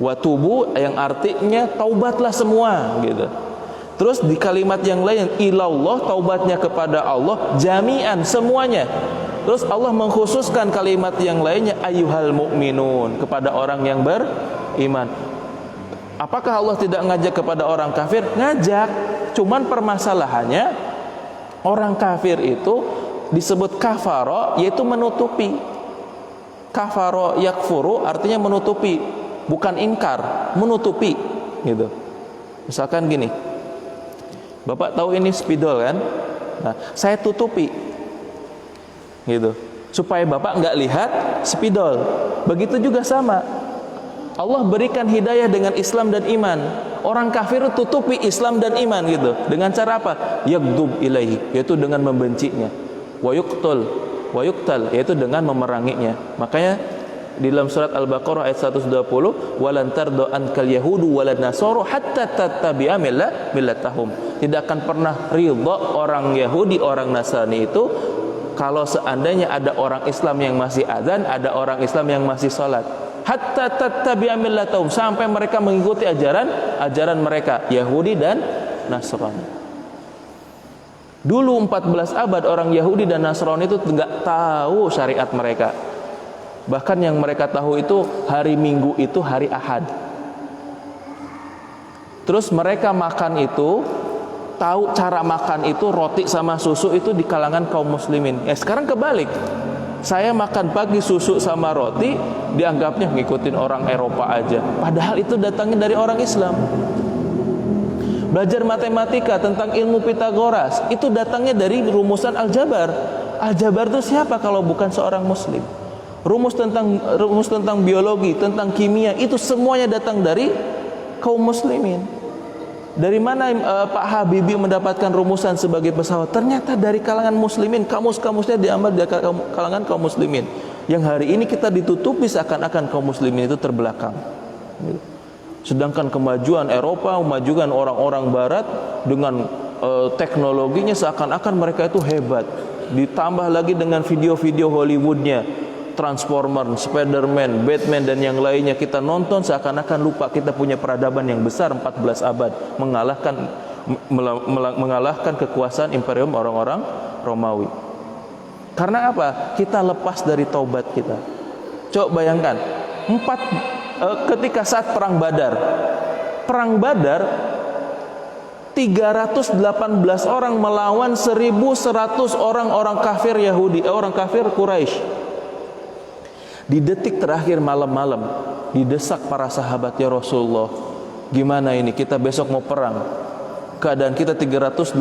Watubu yang artinya taubatlah semua, gitu. Terus di kalimat yang lain ilallah, taubatnya kepada Allah jami'an, semuanya. Terus Allah mengkhususkan kalimat yang lainnya ayyuhal mu'minun, kepada orang yang beriman. Apakah Allah tidak ngajak kepada orang kafir? Ngajak. Cuman permasalahannya orang kafir itu disebut kafaro, yaitu menutupi. Kafaro yakfuru artinya menutupi, bukan ingkar, menutupi, gitu. Misalkan gini, Bapak tahu ini spidol kan? Nah, saya tutupi, gitu, supaya Bapak nggak lihat spidol. Begitu juga sama, Allah berikan hidayah dengan Islam dan iman. Orang kafir tutupi Islam dan iman, gitu. Dengan cara apa? Yaghdub ilaihi, yaitu dengan membencinya. Wa yuqtal, yaitu dengan memeranginya. Makanya di dalam surat Al-Baqarah ayat 120, walan tardo ankal yahudu walan nasoro hatta tattabi'a millatahum. Tidak akan pernah ridha orang Yahudi, orang Nasrani itu kalau seandainya ada orang Islam yang masih azan, ada orang Islam yang masih salat. Hatta tattabi'a millatahum, sampai mereka mengikuti ajaran mereka, Yahudi dan Nasrani. Dulu 14 abad orang Yahudi dan Nasrani itu enggak tahu syariat mereka. Bahkan yang mereka tahu itu hari Minggu itu hari Ahad. Terus mereka makan itu, tahu cara makan itu roti sama susu itu di kalangan kaum muslimin. Sekarang kebalik. Saya makan pagi susu sama roti, dianggapnya ngikutin orang Eropa aja. Padahal itu datangnya dari orang Islam. Belajar matematika tentang ilmu Pitagoras, itu datangnya dari rumusan Aljabar. Aljabar itu siapa kalau bukan seorang muslim? Rumus tentang biologi, tentang kimia, itu semuanya datang dari kaum muslimin. Dari mana Pak Habibie mendapatkan rumusan sebagai pesawat? Ternyata dari kalangan muslimin. Kamus-kamusnya diambil dari kalangan kaum muslimin. Yang hari ini kita ditutupi seakan-akan kaum muslimin itu terbelakang. Sedangkan kemajuan Eropa, kemajuan orang-orang barat dengan teknologinya seakan-akan mereka itu hebat. Ditambah lagi dengan video-video Hollywoodnya, Transformer, Spiderman, Batman dan yang lainnya, kita nonton seakan-akan lupa kita punya peradaban yang besar 14 abad mengalahkan kekuasaan imperium orang-orang Romawi. Karena apa? Kita lepas dari taubat kita. Coba bayangkan, ketika saat perang Badar 318 orang melawan 1.100 orang kafir Yahudi, orang kafir Quraisy. Di detik terakhir malam-malam didesak para sahabatnya Rasulullah, gimana ini, kita besok mau perang, keadaan kita 318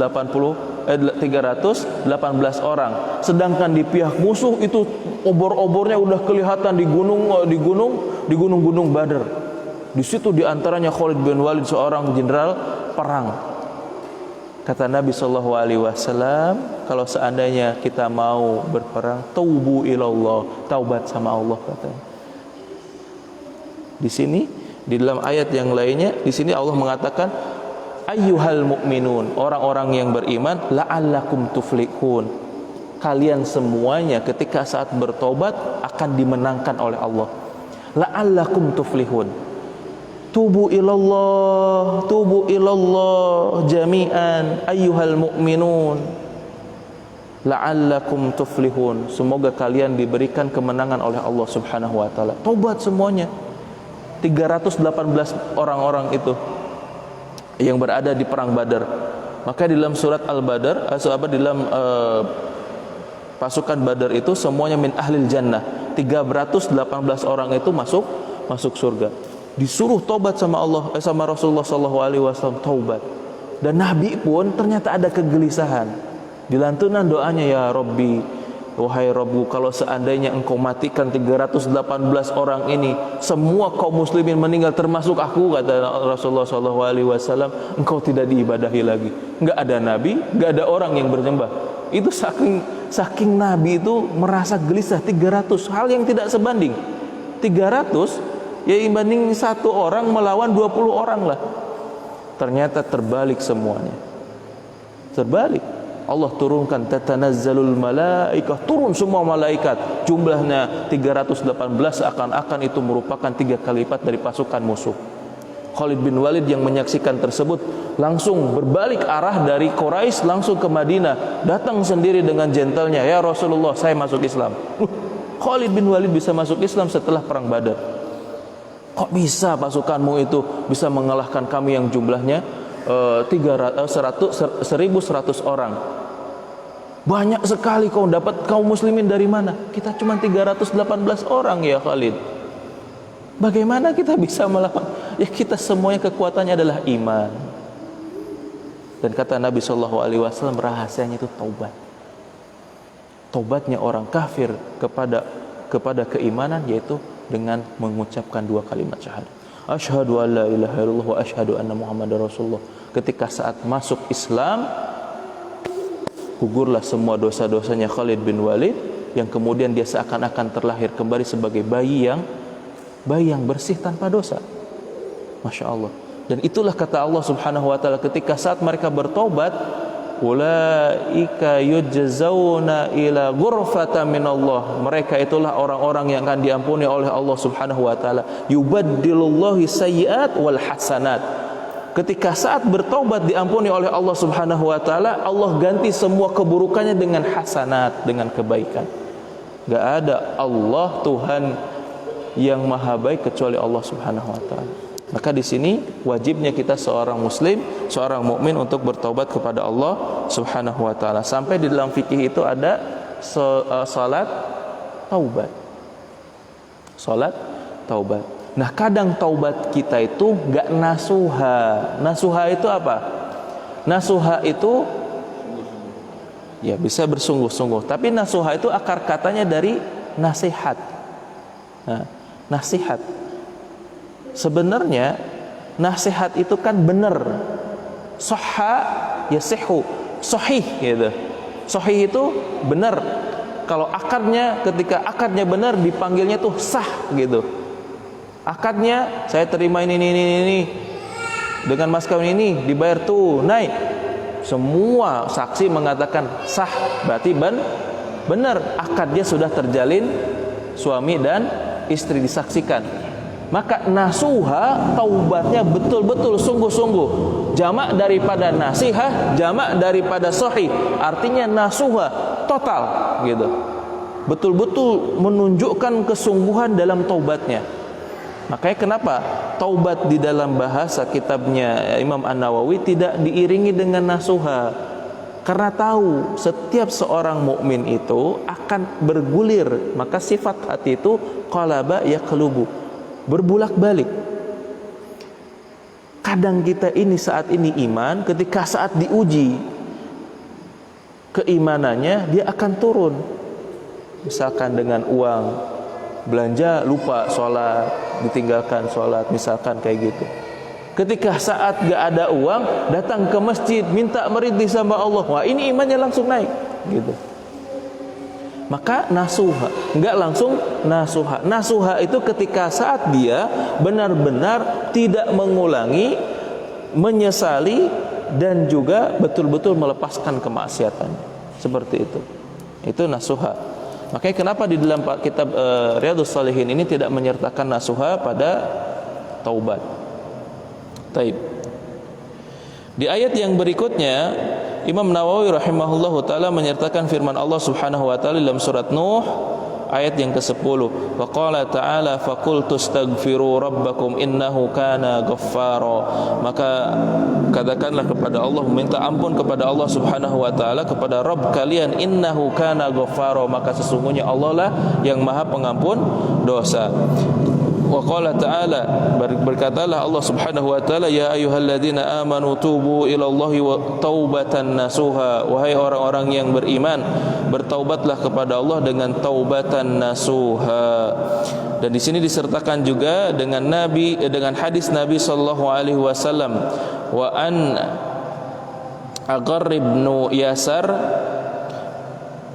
orang, sedangkan di pihak musuh itu obor-obornya udah kelihatan di gunung-gunung Badar. Di situ diantaranya Khalid bin Walid, seorang jenderal perang. Kata Nabi SAW, kalau seandainya kita mau berperang, taubu ilallah, taubat sama Allah, katanya. Di sini, di dalam ayat yang lainnya, di sini Allah mengatakan, ayyuhal mu'minun, orang-orang yang beriman, la'allakum tuflihun. Kalian semuanya ketika saat bertobat akan dimenangkan oleh Allah. La'allakum tuflihun. tubu ilallah jami'an ayyuhal mu'minun la'allakum tuflihun. Semoga kalian diberikan kemenangan oleh Allah Subhanahu wa taala. Tobat semuanya. 318 orang-orang itu yang berada di perang Badar. Maka di dalam surat Al-Badar, di dalam pasukan Badar itu semuanya min ahlil jannah. 318 orang itu masuk surga. Disuruh taubat sama Allah, sama Rasulullah sallallahu alaihi wasallam, taubat. Dan Nabi pun ternyata ada kegelisahan. Di lantunan doanya, ya Rabbi, wahai Rabbu, kalau seandainya engkau matikan 318 orang ini, semua kaum muslimin meninggal termasuk aku, kata Rasulullah sallallahu alaihi wasallam, engkau tidak diibadahi lagi. Enggak ada nabi, enggak ada orang yang berjembah. Itu saking Nabi itu merasa gelisah. 300, hal yang tidak sebanding. 300 ya dibanding satu orang melawan 20 orang lah. Ternyata terbalik semuanya. Terbalik. Allah turunkan tatanazzalul malaikah, turun semua malaikat. Jumlahnya 318, akan itu merupakan 3 kali lipat dari pasukan musuh. Khalid bin Walid yang menyaksikan tersebut langsung berbalik arah dari Quraisy langsung ke Madinah, datang sendiri dengan gentlenya, ya Rasulullah, saya masuk Islam. Khalid bin Walid bisa masuk Islam setelah perang Badar. Kok bisa pasukanmu itu bisa mengalahkan kami yang jumlahnya 1.100 orang? Banyak sekali kau dapat kaum muslimin dari mana? Kita cuma 318 orang ya Khalid. Bagaimana kita bisa melawan? Ya kita semuanya kekuatannya adalah iman. Dan kata Nabi SAW, rahasianya itu taubat. Taubatnya orang kafir kepada keimanan yaitu dengan mengucapkan 2 kalimat syahadat. Asyhadu an la ilaha illallah wa asyhadu anna Muhammadar Rasulullah. Ketika saat masuk Islam, gugurlah semua dosa-dosanya Khalid bin Walid, yang kemudian dia seakan-akan terlahir kembali sebagai bayi yang bersih tanpa dosa. Masya Allah. Dan itulah kata Allah Subhanahu wa taala, ketika saat mereka bertobat, ulaika yujzauna ila ghurfatan minallah, mereka itulah orang-orang yang akan diampuni oleh Allah Subhanahu wa taala. Yubaddilullahu sayyi'at wal hasanat. Ketika saat bertobat diampuni oleh Allah Subhanahu wa taala, Allah ganti semua keburukannya dengan hasanat, dengan kebaikan. Enggak ada Allah Tuhan yang maha baik kecuali Allah Subhanahu wa taala. Maka di sini wajibnya kita seorang muslim, seorang mukmin untuk bertaubat kepada Allah Subhanahu wa taala. Sampai di dalam fikih itu ada salat taubat. Salat taubat. Nah, kadang taubat kita itu enggak nasuha. Nasuha itu apa? Nasuha itu ya bisa bersungguh-sungguh, tapi nasuha itu akar katanya dari nasihat. Nah, nasihat. Sebenarnya nasihat itu kan benar. Sahha yasihu, sahih gitu. Sahih itu benar. Kalau akadnya, ketika akadnya benar dipanggilnya tuh sah gitu. Akadnya saya terima ini dengan mas kawin ini dibayar tunai. Semua saksi mengatakan sah, berarti benar akadnya sudah terjalin, suami dan istri disaksikan. Maka nasuha, taubatnya betul-betul sungguh-sungguh. Jamak daripada nasihah, jamak daripada sahih. Artinya nasuha, total gitu. Betul-betul menunjukkan kesungguhan dalam taubatnya. Makanya kenapa taubat di dalam bahasa kitabnya Imam An-Nawawi tidak diiringi dengan nasuha? Karena tahu setiap seorang mukmin itu akan bergulir. Maka sifat hati itu qalaba yaqlubu, berbulak-balik. Kadang kita ini saat ini iman, ketika saat diuji keimanannya dia akan turun. Misalkan dengan uang, belanja lupa sholat, ditinggalkan sholat, misalkan kayak gitu. Ketika saat gak ada uang, datang ke masjid minta merintih sama Allah, wah ini imannya langsung naik gitu. Maka nasuha, enggak langsung nasuha. Nasuha itu ketika saat dia benar-benar tidak mengulangi, menyesali, dan juga betul-betul melepaskan kemaksiatan. Seperti itu. Itu nasuha. Makanya kenapa di dalam kitab Riyadhus Shalihin ini tidak menyertakan nasuha pada taubat. Taib. Di ayat yang berikutnya Imam Nawawi rahimahullahu taala menyertakan firman Allah Subhanahu wa taala dalam surat Nuh ayat yang ke-10. Wa qala ta'ala faqultu astaghfiru rabbakum innahu kana ghaffara. Maka katakanlah kepada Allah, minta ampun kepada Allah Subhanahu wa taala, kepada Rabb kalian, innahu kana ghaffara, maka sesungguhnya Allah lah yang Maha Pengampun dosa. Wa qala ta'ala, berkatalah Allah Subhanahu wa taala, ya ayyuhalladzina amanu tubu ilallahi wa taubatan nasuha. Wahai orang-orang yang beriman, bertaubatlah kepada Allah dengan taubatan nasuha. Dan di sini disertakan juga dengan dengan hadis Nabi sallallahu alaihi wasallam, wa an Agharr ibn Yasar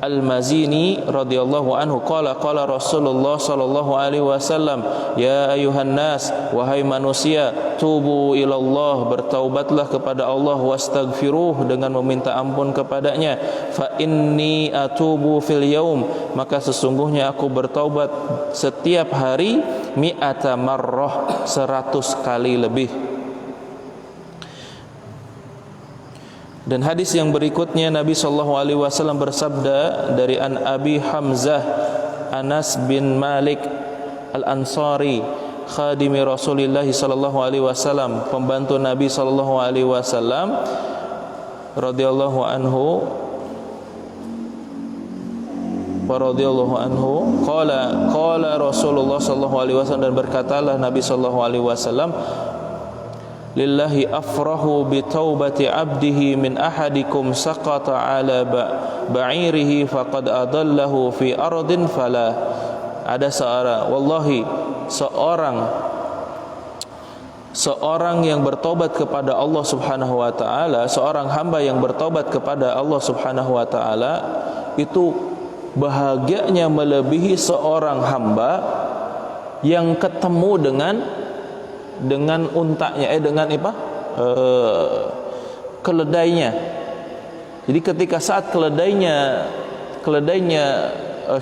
Al-Mazini radhiyallahu anhu qala Rasulullah sallallahu alaihi wasallam, ya ayuhan nas, wahai manusia, tubu ilallah, bertaubatlah kepada Allah, wastaghfiruh, dengan meminta ampun kepadanya, fa inni atubu fil yaum, maka sesungguhnya aku bertaubat setiap hari, mi'ata marrah, 100 kali lebih. Dan hadis yang berikutnya Nabi sallallahu alaihi wasallam bersabda dari an Abi Hamzah Anas bin Malik Al-Ansari, khadimi Rasulullah sallallahu alaihi wasallam, pembantu Nabi sallallahu alaihi wasallam radhiyallahu anhu qala Rasulullah sallallahu alaihi wasallam, dan berkatalah Nabi sallallahu alaihi wasallam, lillahi afrahu bi taubati abdihi min ahadikum saqata ala ba'irihi faqad adallahu fi ardin fala. Ada seorang yang bertobat kepada Allah Subhanahu wa taala, seorang hamba yang bertobat kepada Allah Subhanahu wa taala, itu bahagianya melebihi seorang hamba yang ketemu dengan untanya, keledainya. Jadi ketika saat keledainya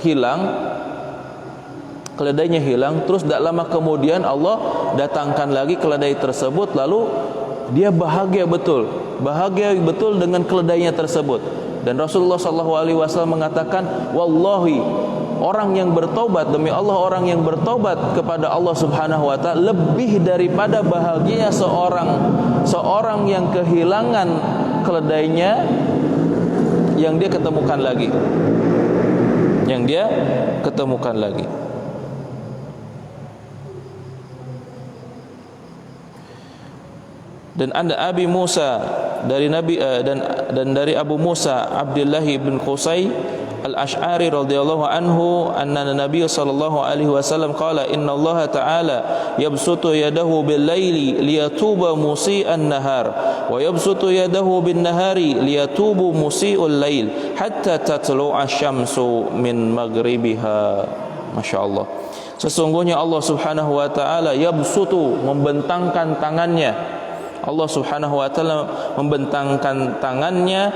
hilang, terus tidak lama kemudian Allah datangkan lagi keledai tersebut, lalu dia bahagia betul dengan keledainya tersebut. Dan Rasulullah SAW mengatakan, wallahi, orang yang bertobat, demi Allah, orang yang bertobat kepada Allah Subhanahu wa taala lebih daripada bahagianya seorang yang kehilangan keledainya yang dia ketemukan lagi. Dan ada Abi Musa dari Nabi dan dari Abu Musa Abdullah bin Qusay Al-Ash'ari radhiyallahu anhu, anna Nabi sallallahu alaihi wasallam qala innallaha ta'ala yabsutu yadahu bil laili liyatuba musii'an nahar wa yabsutu yadahu bin nahari liyatubu musii'ul lail hatta tatlu'a syamsu min maghribiha. Masyaallah. Sesungguhnya Allah Subhanahu wa taala yabsutu, membentangkan tangannya. Allah Subhanahu wa taala membentangkan tangannya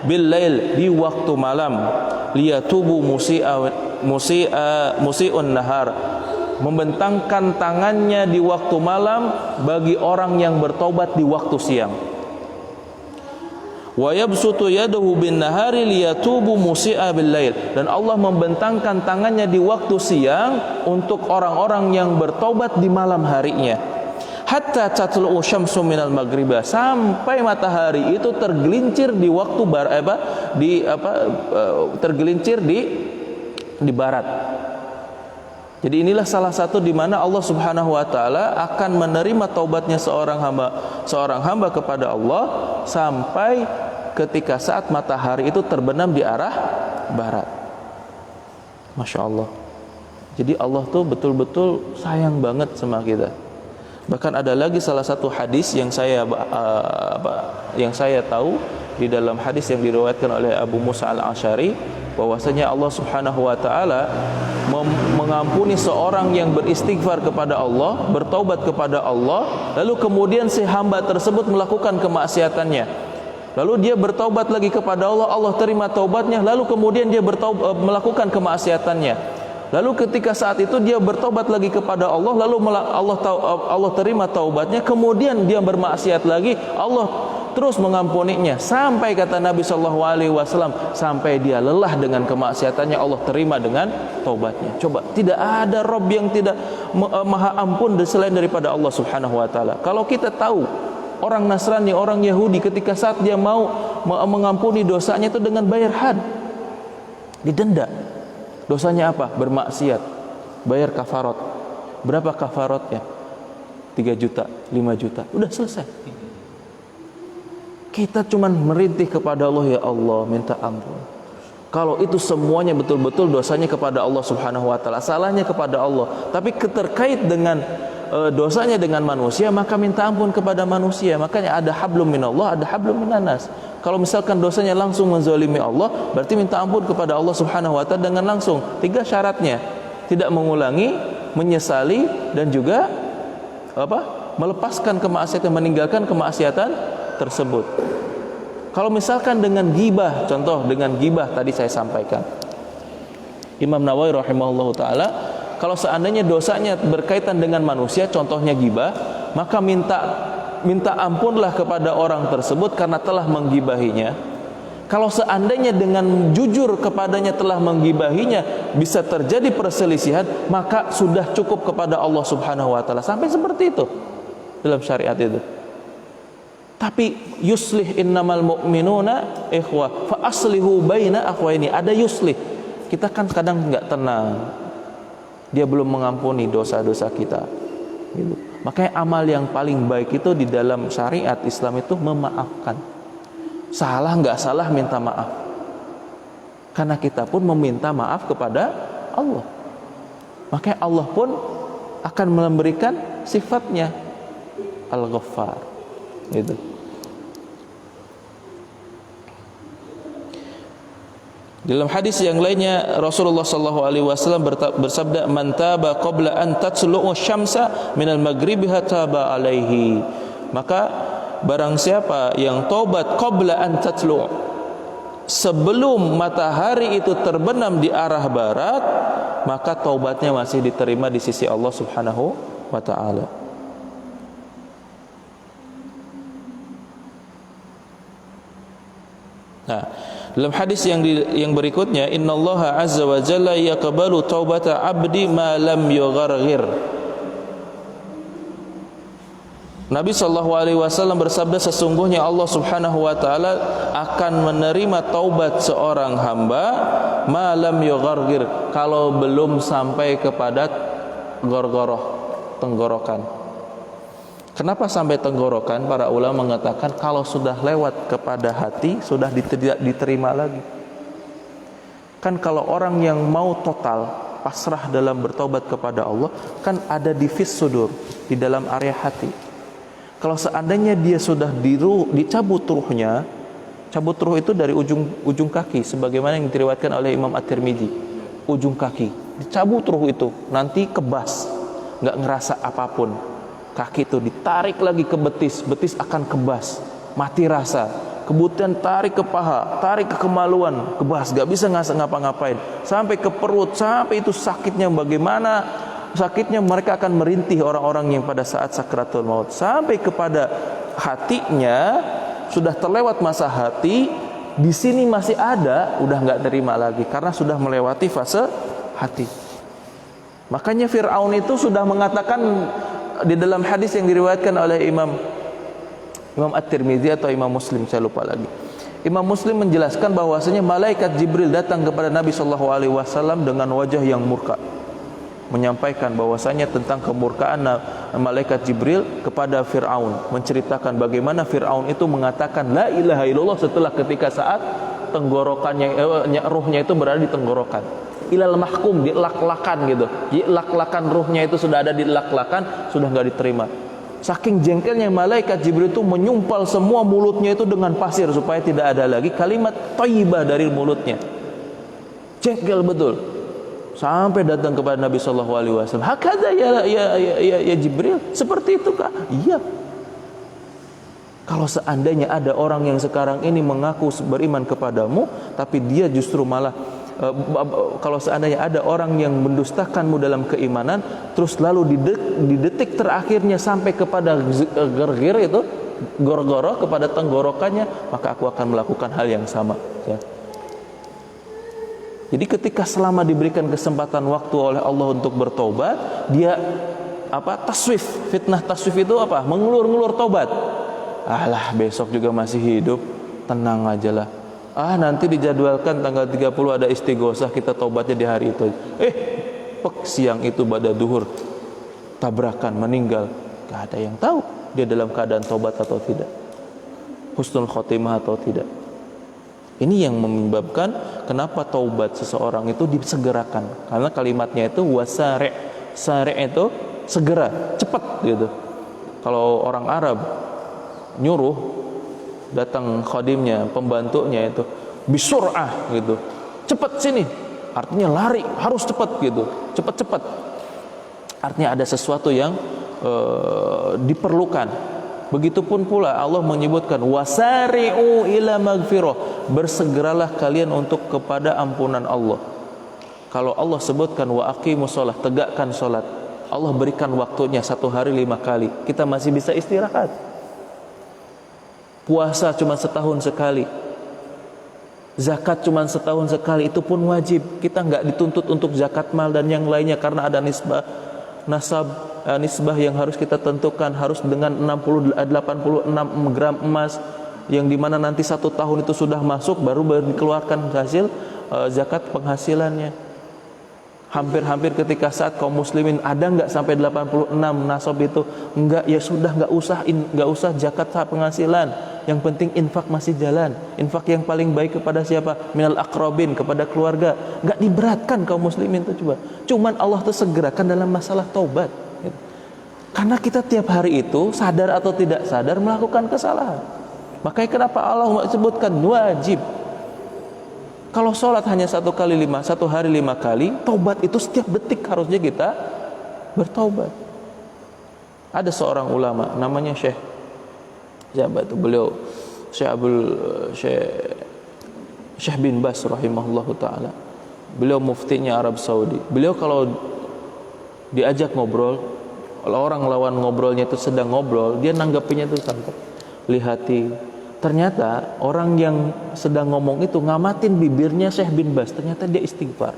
bil lail, di waktu malam, liyatubu musii'un nahar, membentangkan tangannya di waktu malam bagi orang yang bertobat di waktu siang. Wa yabsutu yadahu bin nahari liyatubu musii'a bil lail, dan Allah membentangkan tangannya di waktu siang untuk orang-orang yang bertobat di malam harinya. Hatta tatlu'u syamsu minal maghribah, sampai matahari itu tergelincir di waktu tergelincir di barat. Jadi inilah salah satu di mana Allah Subhanahu wa taala akan menerima taubatnya seorang hamba kepada Allah sampai ketika saat matahari itu terbenam di arah barat. Masya Allah. Jadi Allah tuh betul-betul sayang banget sama kita. Bahkan ada lagi salah satu hadis yang saya tahu, di dalam hadis yang diriwayatkan oleh Abu Musa Al-Asy'ari, bahwasanya Allah Subhanahu wa taala mengampuni seorang yang beristighfar kepada Allah, bertaubat kepada Allah, lalu kemudian si hamba tersebut melakukan kemaksiatannya. Lalu dia bertaubat lagi kepada Allah, Allah terima taubatnya, lalu kemudian dia melakukan kemaksiatannya. Lalu ketika saat itu dia bertobat lagi kepada Allah, lalu Allah terima taubatnya, kemudian dia bermaksiat lagi, Allah terus mengampuninya sampai kata Nabi SAW, sampai dia lelah dengan kemaksiatannya, Allah terima dengan taubatnya. Coba, tidak ada Rabb yang tidak maha ampun selain daripada Allah Subhanahu wa taala. Kalau kita tahu orang Nasrani, orang Yahudi ketika saat dia mau mengampuni dosanya itu dengan bayar had, didenda. Dosanya apa? Bermaksiat, bayar kafarat. Berapa kafaratnya? 3 juta, 5 juta, udah selesai. Kita cuman merintih kepada Allah, ya Allah minta ampun. Kalau itu semuanya betul-betul dosanya kepada Allah Subhanahu wa taala, salahnya kepada Allah, tapi terkait dengan dosanya dengan manusia, maka minta ampun kepada manusia. Makanya ada hablum minallah, ada hablum minanas. Kalau misalkan dosanya langsung menzalimi Allah, berarti minta ampun kepada Allah Subhanahu wa taala dengan langsung. 3 syaratnya: tidak mengulangi, menyesali, dan juga melepaskan kemaksiatan, meninggalkan kemaksiatan tersebut. Kalau misalkan dengan gibah, contoh dengan gibah tadi saya sampaikan, Imam Nawawi rahimahullahu taala, kalau seandainya dosanya berkaitan dengan manusia, contohnya gibah, maka minta ampunlah kepada orang tersebut karena telah menggibahinya. Kalau seandainya dengan jujur kepadanya telah menggibahinya bisa terjadi perselisihan, maka sudah cukup kepada Allah Subhanahu wa taala. Sampai seperti itu dalam syariat itu. Tapi yuslih innamal mu'minuna ikhwah fa aslihu baina akhwaini. Ada yuslih. Kita kan kadang enggak tenang, dia belum mengampuni dosa-dosa kita gitu. Makanya amal yang paling baik itu di dalam syariat Islam itu memaafkan. Salah enggak salah minta maaf, karena kita pun meminta maaf kepada Allah. Makanya Allah pun akan memberikan sifatnya Al-Ghaffar gitu. Dalam hadis yang lainnya Rasulullah sallallahu alaihi wasallam bersabda, "Man taba qabla an tatlu'u syamsa minal maghribi taba alaihi." Maka barang siapa yang taubat qabla an tatlu', sebelum matahari itu terbenam di arah barat, maka taubatnya masih diterima di sisi Allah Subhanahu wa taala. Nah, dalam hadis yang berikutnya, innallaha azza wa jalla yaqbalu taubata 'abdi ma lam yugharghir. Nabi sallallahu alaihi wasallam bersabda, sesungguhnya Allah Subhanahu wa taala akan menerima taubat seorang hamba ma lam yugharghir, kalau belum sampai kepada gorgoroh, tenggorokan. Kenapa sampai tenggorokan? Para ulama mengatakan kalau sudah lewat kepada hati, sudah tidak diterima lagi. Kan kalau orang yang mau total pasrah dalam bertobat kepada Allah, kan ada di fis sudur, di dalam area hati. Kalau seandainya dia sudah dicabut ruhnya, cabut ruh itu dari ujung kaki, sebagaimana yang diriwayatkan oleh Imam At-Tirmidzi, ujung kaki dicabut ruh itu, nanti kebas, nggak ngerasa apapun. Kaki itu ditarik lagi ke betis, betis akan kebas, mati rasa. Kemudian tarik ke paha, tarik ke kemaluan, kebas, gak bisa ngapa-ngapain. Sampai ke perut, sampai itu sakitnya bagaimana sakitnya, mereka akan merintih orang-orang yang pada saat sakratul maut. Sampai kepada hatinya, sudah terlewat masa hati, di sini masih ada, udah gak terima lagi karena sudah melewati fase hati. Makanya Fir'aun itu sudah mengatakan di dalam hadis yang diriwayatkan oleh Imam At-Tirmidzi atau Imam Muslim, saya lupa lagi. Imam Muslim menjelaskan bahwasanya malaikat Jibril datang kepada Nabi sallallahu alaihi wasallam dengan wajah yang murka, menyampaikan bahwasanya tentang kemurkaan malaikat Jibril kepada Fir'aun, menceritakan bagaimana Fir'aun itu mengatakan la ilaha illallah setelah ketika saat tenggorokannya ruhnya itu berada di tenggorokan. Ilal mahkum, dilak-lakan gitu, dilak-lakan ruhnya itu sudah ada di lak-lakan, sudah nggak diterima. Saking jengkelnya malaikat Jibril itu menyumpal semua mulutnya itu dengan pasir supaya tidak ada lagi kalimat thayyibah dari mulutnya. Jengkel betul. Sampai datang kepada Nabi sallallahu alaihi wasallam, "Hakadha ya Jibril, seperti itu kah?" Iya. Kalau seandainya ada orang yang sekarang ini mengaku beriman kepadamu, tapi dia justru malah kalau seandainya ada orang yang mendustakanmu dalam keimanan, terus lalu di detik terakhirnya sampai kepada gergir itu, gor-goro, kepada tenggorokannya, maka aku akan melakukan hal yang sama, ya. Jadi ketika selama diberikan kesempatan waktu oleh Allah untuk bertobat, dia taswif. Fitnah taswif itu apa? Mengulur-ngulur tobat. Alah, besok juga masih hidup, tenang aja lah. Nanti dijadwalkan tanggal 30 ada istighosah, kita tobatnya di hari itu. Siang itu pada duhur tabrakan, meninggal. Gak ada yang tahu dia dalam keadaan tobat atau tidak, husnul khotimah atau tidak. Ini yang menyebabkan kenapa taubat seseorang itu disegerakan, karena kalimatnya itu wasari'. Sari' itu segera, cepat gitu. Kalau orang Arab nyuruh, datang khadimnya, pembantunya itu bisur'ah gitu, cepat sini, artinya lari, harus cepat gitu, cepat-cepat. Artinya ada sesuatu yang diperlukan. Begitupun pula Allah menyebutkan wasari'u ila magfirah, bersegeralah kalian untuk kepada ampunan Allah. Kalau Allah sebutkan wa aqimus shalah, tegakkan salat, Allah berikan waktunya 1 hari 5 kali, kita masih bisa istirahat. Puasa cuma setahun sekali, zakat cuma setahun sekali, itu pun wajib. Kita nggak dituntut untuk zakat mal dan yang lainnya, karena ada nisbah yang harus kita tentukan, harus dengan 86 gram emas, yang dimana nanti 1 tahun itu sudah masuk, baru dikeluarkan hasil zakat penghasilannya. Hampir-hampir ketika saat kaum muslimin ada nggak sampai 86 nasab itu, enggak, ya sudah, nggak usah zakat penghasilan, yang penting infak masih jalan. Infak yang paling baik kepada siapa? Minal aqrabin, kepada keluarga. Nggak diberatkan kaum muslimin itu, cuman Allah tuh segerakan dalam masalah taubat. Karena kita tiap hari itu sadar atau tidak sadar melakukan kesalahan. Makanya kenapa Allah sebutkan wajib. Kalau sholat hanya 1 hari 5 kali, taubat itu setiap detik harusnya kita bertaubat. Ada seorang ulama namanya Syekh beliau Syekh bin Bas rahimahullahu taala. Beliau muftinya Arab Saudi. Beliau kalau diajak ngobrol, kalau orang lawan ngobrolnya itu sedang ngobrol, dia nanggapinnya itu santai, lihati. Ternyata orang yang sedang ngomong itu ngamatin bibirnya Syekh bin Bas, ternyata dia istighfar.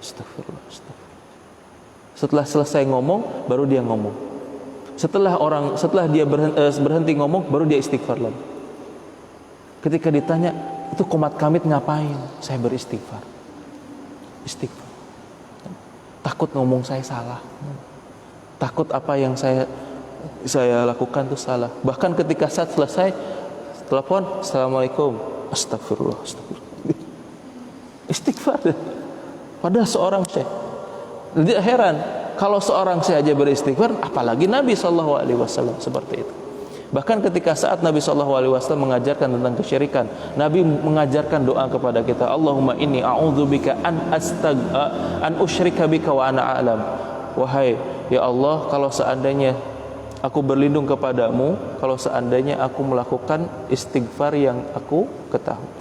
Astagfirullah. Setelah selesai ngomong, baru dia ngomong. Setelah dia berhenti ngomong, baru dia istighfar lagi. Ketika ditanya, itu komat kamit ngapain? Saya beristighfar. Istighfar. Takut ngomong saya salah. Takut apa yang saya lakukan itu salah. Bahkan ketika saat selesai telepon, assalamualaikum, astagfirullah. Istighfar. Padahal seorang syekh. Jadi heran, kalau seorang syekh aja beristighfar, apalagi Nabi SAW seperti itu. Bahkan ketika saat Nabi SAW mengajarkan tentang kesyirikan, Nabi mengajarkan doa kepada kita, Allahumma inni a'udzubika an usyrika bika wa ana a'lam. Wahai ya Allah, kalau seandainya aku berlindung kepadamu kalau seandainya aku melakukan istighfar yang aku ketahui.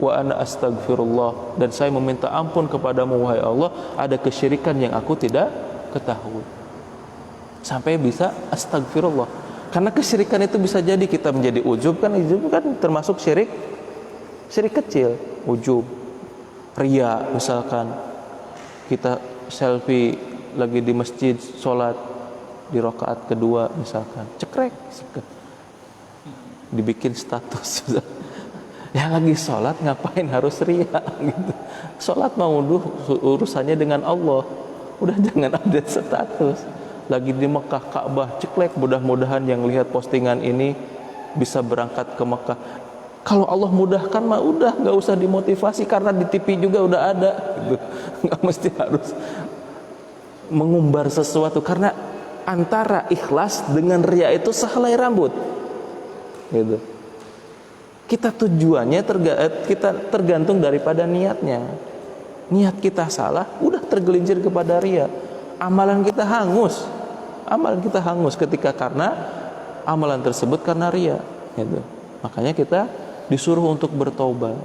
Wa ana astaghfirullah, dan saya meminta ampun kepadamu wahai Allah, ada kesyirikan yang aku tidak ketahui. Sampai bisa astagfirullah. Karena kesyirikan itu bisa jadi kita menjadi ujub kan termasuk syirik kecil, ujub, riya. Misalkan kita selfie lagi di masjid sholat, di rakaat kedua misalkan, cekrek, dibikin status. Ya lagi sholat ngapain harus riya gitu. Sholat mau urusannya dengan Allah, udah jangan update status. Lagi di Mekah Ka'bah, ceklek, mudah-mudahan yang lihat postingan ini bisa berangkat ke Mekah. Kalau Allah mudahkan mah udah nggak usah dimotivasi, karena di TV juga udah ada gitu. Nggak mesti harus mengumbar sesuatu, karena antara ikhlas dengan riya itu sehelai rambut gitu. Kita tujuannya kita tergantung daripada niatnya. Niat kita salah, udah tergelincir kepada riya. Amalan kita hangus ketika karena amalan tersebut karena riya gitu. Makanya kita disuruh untuk bertobat.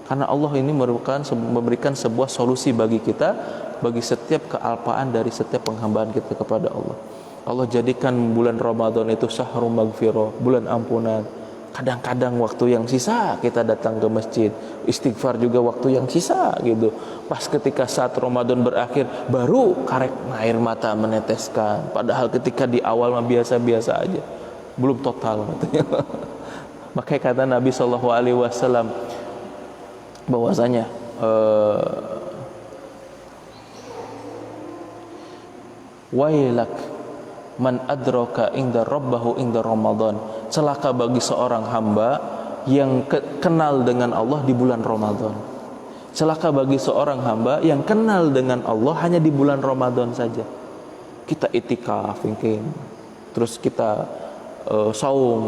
Karena Allah ini memberikan sebuah solusi bagi kita, bagi setiap kealpaan dari setiap penghambaan kita kepada Allah. Allah jadikan bulan Ramadan itu syahrul maghfirah, bulan ampunan. Kadang-kadang waktu yang sisa kita datang ke masjid, istighfar juga waktu yang sisa gitu. Pas ketika saat Ramadan berakhir baru karek air mata meneteskan. Padahal ketika di awal mah biasa-biasa aja, belum total katanya. Makanya kata Nabi SAW bahwasanya wailak man adraka inda rabbahu inda Ramadan, celaka bagi seorang hamba yang kenal dengan Allah di bulan Ramadan. Celaka bagi seorang hamba yang kenal dengan Allah hanya di bulan Ramadan saja. Kita itikaf mungkin, terus kita saum,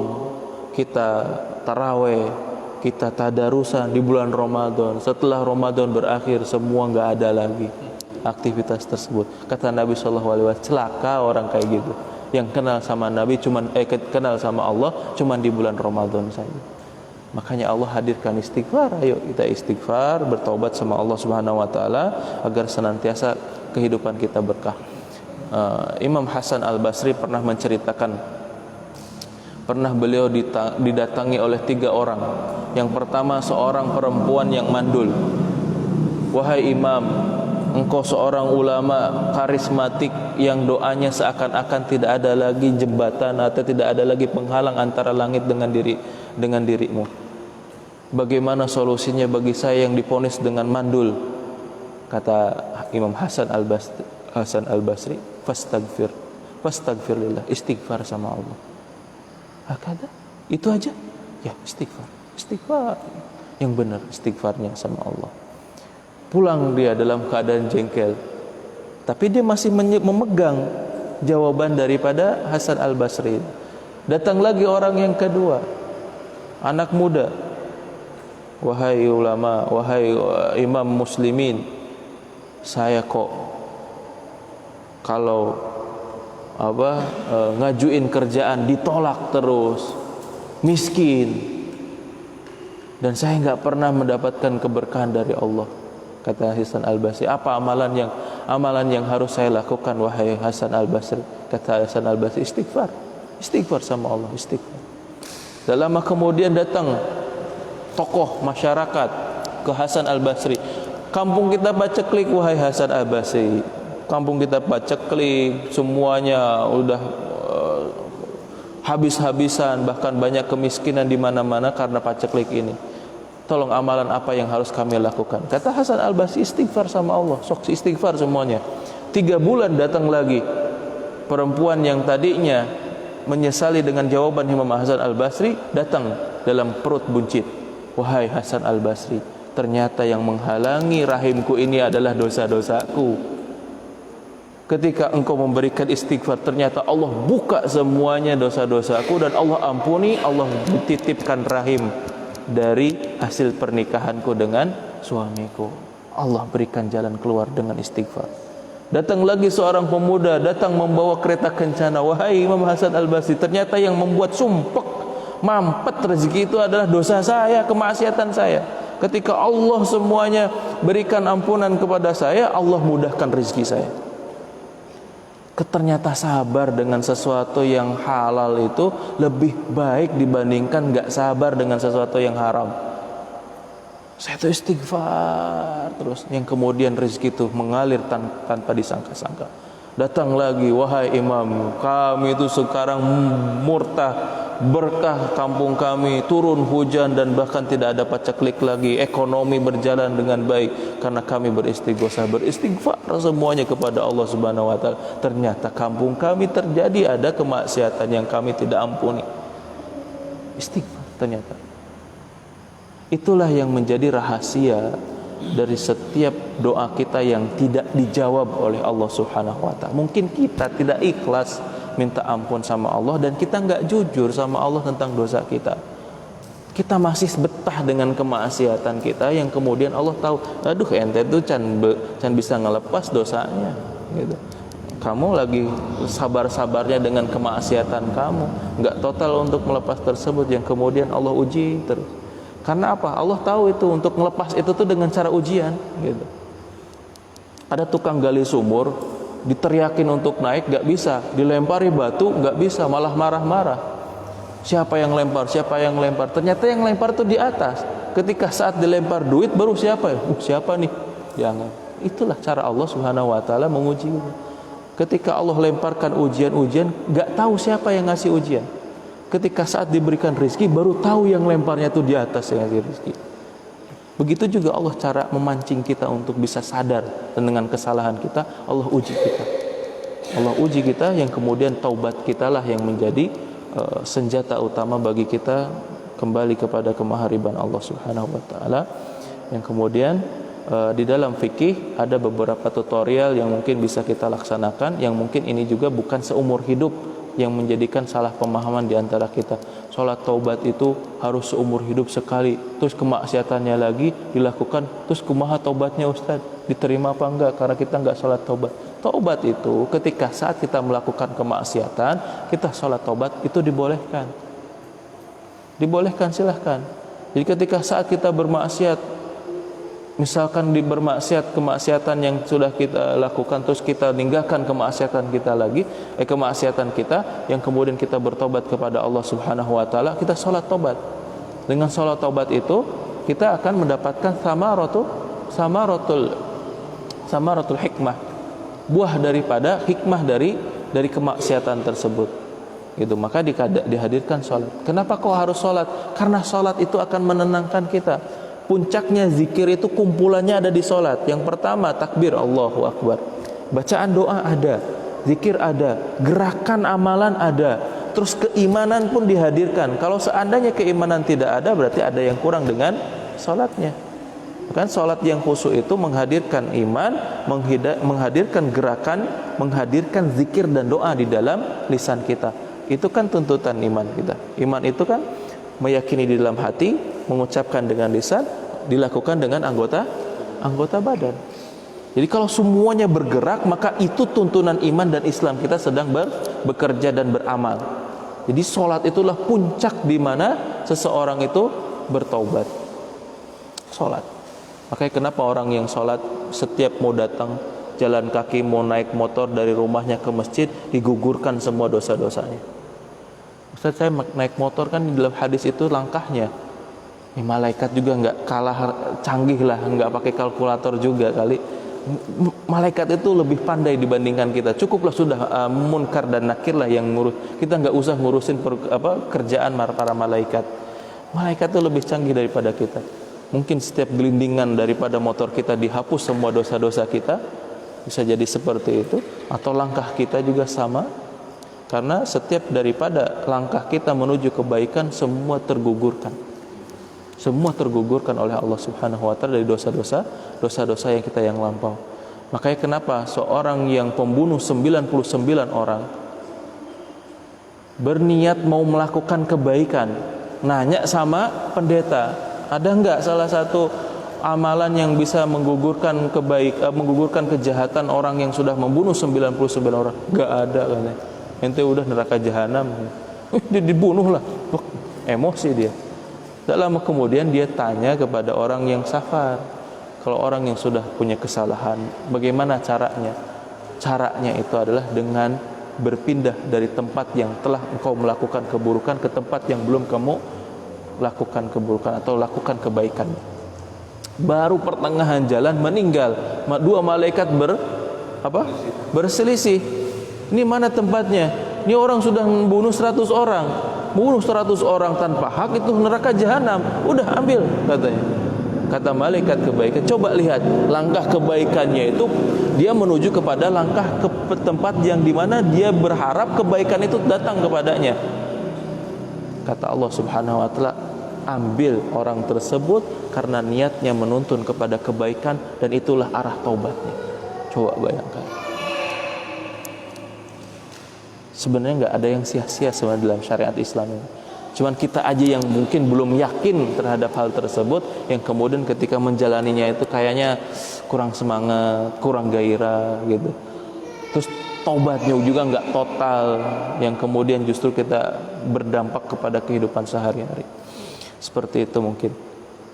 kita taraweh, kita tadarusan di bulan Ramadan. Setelah Ramadan berakhir semua nggak ada lagi aktivitas tersebut. Kata Nabi SAW, celaka orang kayak gitu yang kenal sama Nabi kenal sama Allah cuman di bulan Ramadan saja. Makanya Allah hadirkan istighfar. Ayo kita istighfar, bertobat sama Allah Subhanahu wa taala agar senantiasa kehidupan kita berkah. Imam Hasan Al-Basri pernah menceritakan, pernah beliau didatangi oleh 3 orang. Yang pertama seorang perempuan yang mandul. Wahai imam, engkau seorang ulama karismatik yang doanya seakan-akan tidak ada lagi jembatan atau tidak ada lagi penghalang antara langit dengan dirimu. Bagaimana solusinya bagi saya yang diponis dengan mandul? Kata Imam Hasan Al-Basri, fastaghfirlillah, istighfar sama Allah. Hakada, itu aja. Ya, istighfar yang benar, istighfarnya sama Allah. Pulang dia dalam keadaan jengkel, tapi dia masih memegang jawaban daripada Hasan Al-Basri. Datang lagi orang yang kedua, anak muda. Wahai ulama, wahai imam muslimin, saya kok kalau ngajuin kerjaan ditolak terus, miskin, dan saya nggak pernah mendapatkan keberkahan dari Allah. Kata Hasan Al-Basri, apa amalan yang harus saya lakukan wahai Hasan Al-Basri? Kata Hasan Al-Basri, istighfar sama Allah, istighfar. Tak lama kemudian datang tokoh masyarakat ke Hasan Al-Basri. Kampung kita paceklik wahai Hasan Al-Basri. Kampung kita paceklik, semuanya udah habis-habisan, bahkan banyak kemiskinan di mana-mana karena paceklik ini. Tolong amalan apa yang harus kami lakukan? Kata Hasan Al-Basri, istighfar sama Allah. Sok istighfar semuanya. 3 bulan datang lagi perempuan yang tadinya menyesali dengan jawaban Imam Hasan Al-Basri, datang dalam perut buncit. Wahai Hasan Al-Basri, ternyata yang menghalangi rahimku ini adalah dosa-dosaku. Ketika engkau memberikan istighfar, ternyata Allah buka semuanya dosa-dosaku dan Allah ampuni, Allah titipkan rahim dari hasil pernikahanku dengan suamiku. Allah berikan jalan keluar dengan istighfar. Datang lagi seorang pemuda, datang membawa kereta kencana. Wahai Imam Hasan Al-Basri, ternyata yang membuat sumpek mampet rezeki itu adalah dosa saya, kemaksiatan saya. Ketika Allah semuanya berikan ampunan kepada saya, Allah mudahkan rezeki saya. Ternyata sabar dengan sesuatu yang halal itu lebih baik dibandingkan gak sabar dengan sesuatu yang haram. Saya itu istighfar terus, yang kemudian rezeki itu mengalir tanpa disangka-sangka. Datang lagi, wahai imam, kami itu sekarang murtah, berkah kampung kami, turun hujan dan bahkan tidak ada paceklik lagi, ekonomi berjalan dengan baik karena kami beristighosah, beristighfar semuanya kepada Allah Subhanahu wa taala. Ternyata kampung kami terjadi ada kemaksiatan yang kami tidak ampuni. Istighfar ternyata. Itulah yang menjadi rahasia dari setiap doa kita yang tidak dijawab oleh Allah Subhanahu wa taala. Mungkin kita tidak ikhlas minta ampun sama Allah dan kita enggak jujur sama Allah tentang dosa kita. Kita masih betah dengan kemaksiatan kita yang kemudian Allah tahu, aduh ente tuh can bisa ngelepas dosanya gitu. Kamu lagi sabar-sabarnya dengan kemaksiatan kamu, enggak total untuk melepas tersebut yang kemudian Allah uji terus. Karena apa? Allah tahu itu untuk ngelepas itu tuh dengan cara ujian gitu. Ada tukang gali sumur, diteriakin untuk naik gak bisa, dilempari batu gak bisa, malah marah-marah. Siapa yang lempar? Siapa yang lempar? Ternyata yang lempar tuh di atas. Ketika saat dilempar duit baru siapa ya? Siapa nih? Jangan. Itulah cara Allah Subhanahu wa taala menguji. Ketika Allah lemparkan ujian-ujian, gak tahu siapa yang ngasih ujian. Ketika saat diberikan rezeki baru tahu yang lemparnya itu di atas yang ngasih rezeki. Begitu juga Allah cara memancing kita untuk bisa sadar, dan dengan kesalahan kita Allah uji kita. Allah uji kita yang kemudian taubat kita lah yang menjadi senjata utama bagi kita kembali kepada kemahariban Allah Subhanahu wa taala. Yang kemudian di dalam fikih ada beberapa tutorial yang mungkin bisa kita laksanakan, yang mungkin ini juga bukan seumur hidup, yang menjadikan salah pemahaman di antara kita. Salat taubat itu harus seumur hidup sekali, terus kemaksiatannya lagi dilakukan, terus kumaha taubatnya Ustaz? Diterima apa enggak karena kita enggak salat taubat? Taubat itu ketika saat kita melakukan kemaksiatan, kita salat taubat itu dibolehkan. Dibolehkan, silahkan. Jadi ketika saat kita bermaksiat, misalkan di bermaksiat kemaksiatan yang sudah kita lakukan, terus kita tinggalkan kemaksiatan kita lagi, kemaksiatan kita yang kemudian kita bertobat kepada Allah Subhanahu wa taala, kita salat tobat. Dengan salat tobat itu kita akan mendapatkan samaratul hikmah, buah daripada hikmah dari kemaksiatan tersebut. Gitu, maka dihadirkan salat. Kenapa kok harus salat? Karena salat itu akan menenangkan kita. Puncaknya zikir itu kumpulannya ada di solat. Yang pertama takbir Allahu Akbar, bacaan doa ada, zikir ada, gerakan amalan ada, terus keimanan pun dihadirkan. Kalau seandainya keimanan tidak ada, berarti ada yang kurang dengan solatnya. Kan solat yang khusyuk itu menghadirkan iman, menghadirkan gerakan, menghadirkan zikir dan doa di dalam lisan kita. Itu kan tuntutan iman kita. Iman itu kan meyakini di dalam hati, mengucapkan dengan lisan, dilakukan dengan anggota badan. Jadi kalau semuanya bergerak, maka itu tuntunan iman dan Islam kita sedang bekerja dan beramal. Jadi solat itulah puncak di mana seseorang itu bertaubat. Solat. Makanya kenapa orang yang solat setiap mau datang jalan kaki, mau naik motor dari rumahnya ke masjid, digugurkan semua dosa-dosanya. Ustaz, saya naik motor kan di dalam hadis itu langkahnya. Malaikat juga nggak kalah canggih lah, nggak pakai kalkulator juga kali. Malaikat itu lebih pandai dibandingkan kita. Cukuplah sudah munkar dan nakir lah yang ngurus. Kita nggak usah ngurusin kerjaan para malaikat. Malaikat itu lebih canggih daripada kita. Mungkin setiap gelindingan daripada motor kita dihapus semua dosa-dosa kita, bisa jadi seperti itu. Atau langkah kita juga sama. Karena setiap daripada langkah kita menuju kebaikan, semua tergugurkan. Semua tergugurkan oleh Allah Subhanahu wa taala dari dosa-dosa yang kita yang lampau. Makanya kenapa seorang yang pembunuh 99 orang berniat mau melakukan kebaikan, nanya sama pendeta, ada enggak salah satu amalan yang bisa menggugurkan kejahatan orang yang sudah membunuh 99 orang? Enggak ada katanya. Ente udah neraka jahanam. Dia dibunuh lah. Emosi dia. Tak lama kemudian dia tanya kepada orang yang safar. Kalau orang yang sudah punya kesalahan, bagaimana caranya? Caranya itu adalah dengan berpindah dari tempat yang telah engkau melakukan keburukan ke tempat yang belum kamu lakukan keburukan atau lakukan kebaikan. Baru pertengahan jalan meninggal. Dua malaikat berselisih. Ini mana tempatnya? Ini orang sudah membunuh 100 orang. Membunuh 100 orang tanpa hak itu neraka jahanam. Udah ambil katanya. Kata malaikat kebaikan, coba lihat langkah kebaikannya itu, dia menuju kepada langkah ke tempat yang dimana dia berharap kebaikan itu datang kepadanya. Kata Allah Subhanahu wa taala, ambil orang tersebut karena niatnya menuntun kepada kebaikan, dan itulah arah taubatnya. Coba bayangkan. Sebenarnya nggak ada yang sia-sia sebenarnya dalam syariat Islam ini. Cuman kita aja yang mungkin belum yakin terhadap hal tersebut, yang kemudian ketika menjalaninya itu kayaknya kurang semangat, kurang gairah gitu. Terus taubatnya juga nggak total, yang kemudian justru kita berdampak kepada kehidupan sehari-hari. Seperti itu mungkin.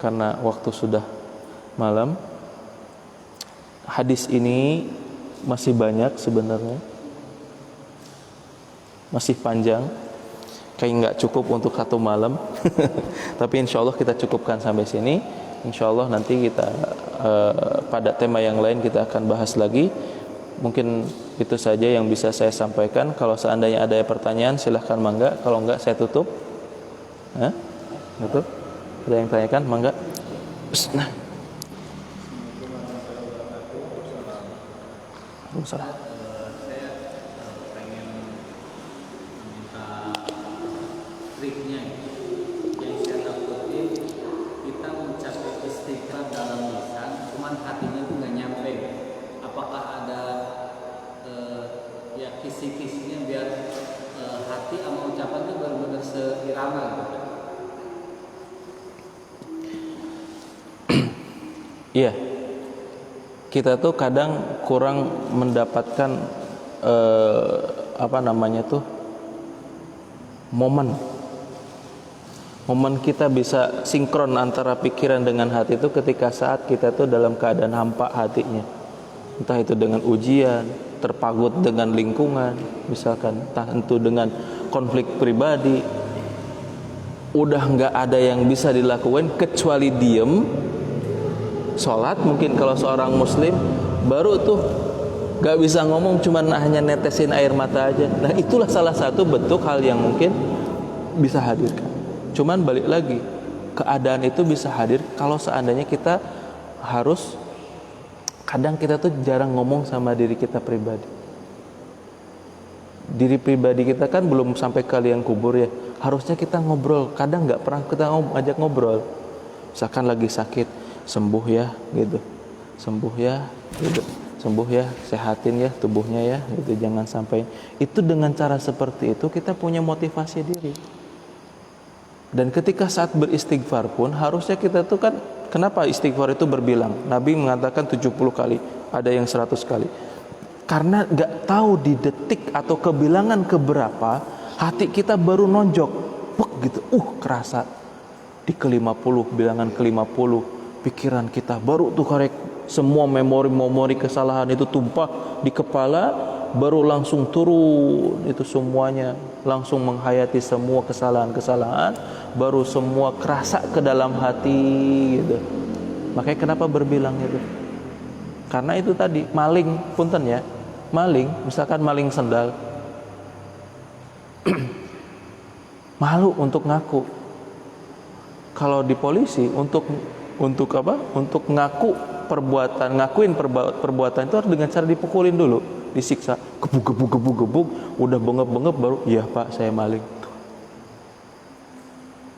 karena waktu sudah malam. Hadis ini masih banyak sebenarnya, masih panjang, kayak nggak cukup untuk satu malam. Tapi insya Allah kita cukupkan sampai sini. Insya Allah nanti kita pada tema yang lain kita akan bahas lagi. Mungkin itu saja yang bisa saya sampaikan. Kalau seandainya ada pertanyaan silahkan mangga. Kalau enggak saya tutup. Tutup. Ada yang tanyakan mangga. Nah.
Saya pengen minta triknya yang saya dapetin, kita mencapai istiqrar dalam lisan, cuman hatinya itu nggak nyampe. Apakah ada ya kisi-kisinya biar hati sama ucapan itu benar-benar seirama gitu?
Iya. Kita tuh kadang kurang mendapatkan momen kita bisa sinkron antara pikiran dengan hati itu ketika saat kita tuh dalam keadaan hampa hatinya, entah itu dengan ujian, terpagut dengan lingkungan misalkan, entah itu dengan konflik pribadi, udah nggak ada yang bisa dilakukan kecuali diem. Sholat mungkin kalau seorang muslim baru tuh gak bisa ngomong, cuman hanya netesin air mata aja. Nah itulah salah satu bentuk hal yang mungkin bisa hadirkan. Cuman balik lagi, keadaan itu bisa hadir kalau seandainya kita harus, kadang kita tuh jarang ngomong sama diri kita pribadi. Diri pribadi kita kan belum sampai ke liang kubur ya, harusnya kita ngobrol. Kadang gak pernah kita ajak ngobrol. Misalkan lagi sakit, sembuh ya gitu, sembuh ya gitu, sembuh ya, sehatin ya tubuhnya ya gitu. Jangan sampai itu, dengan cara seperti itu kita punya motivasi diri. Dan ketika saat beristighfar pun harusnya kita tuh kan, kenapa istighfar itu berbilang? Nabi mengatakan 70 kali, ada yang 100 kali. Karena gak tahu di detik atau kebilangan keberapa hati kita baru nonjok, gitu, kerasa di ke-50, bilangan ke-50 pikiran kita baru tuh karek semua memori kesalahan itu tumpah di kepala, baru langsung turun itu semuanya, langsung menghayati semua kesalahan-kesalahan, baru semua kerasa ke dalam hati gitu. Makanya kenapa berbilang itu? Karena itu tadi, maling punten ya, maling, misalkan maling sendal malu untuk ngaku. Kalau di polisi untuk apa? Untuk ngakuin perbuatan itu harus dengan cara dipukulin dulu, disiksa, gebuk, udah bengep baru, iya Pak saya maling.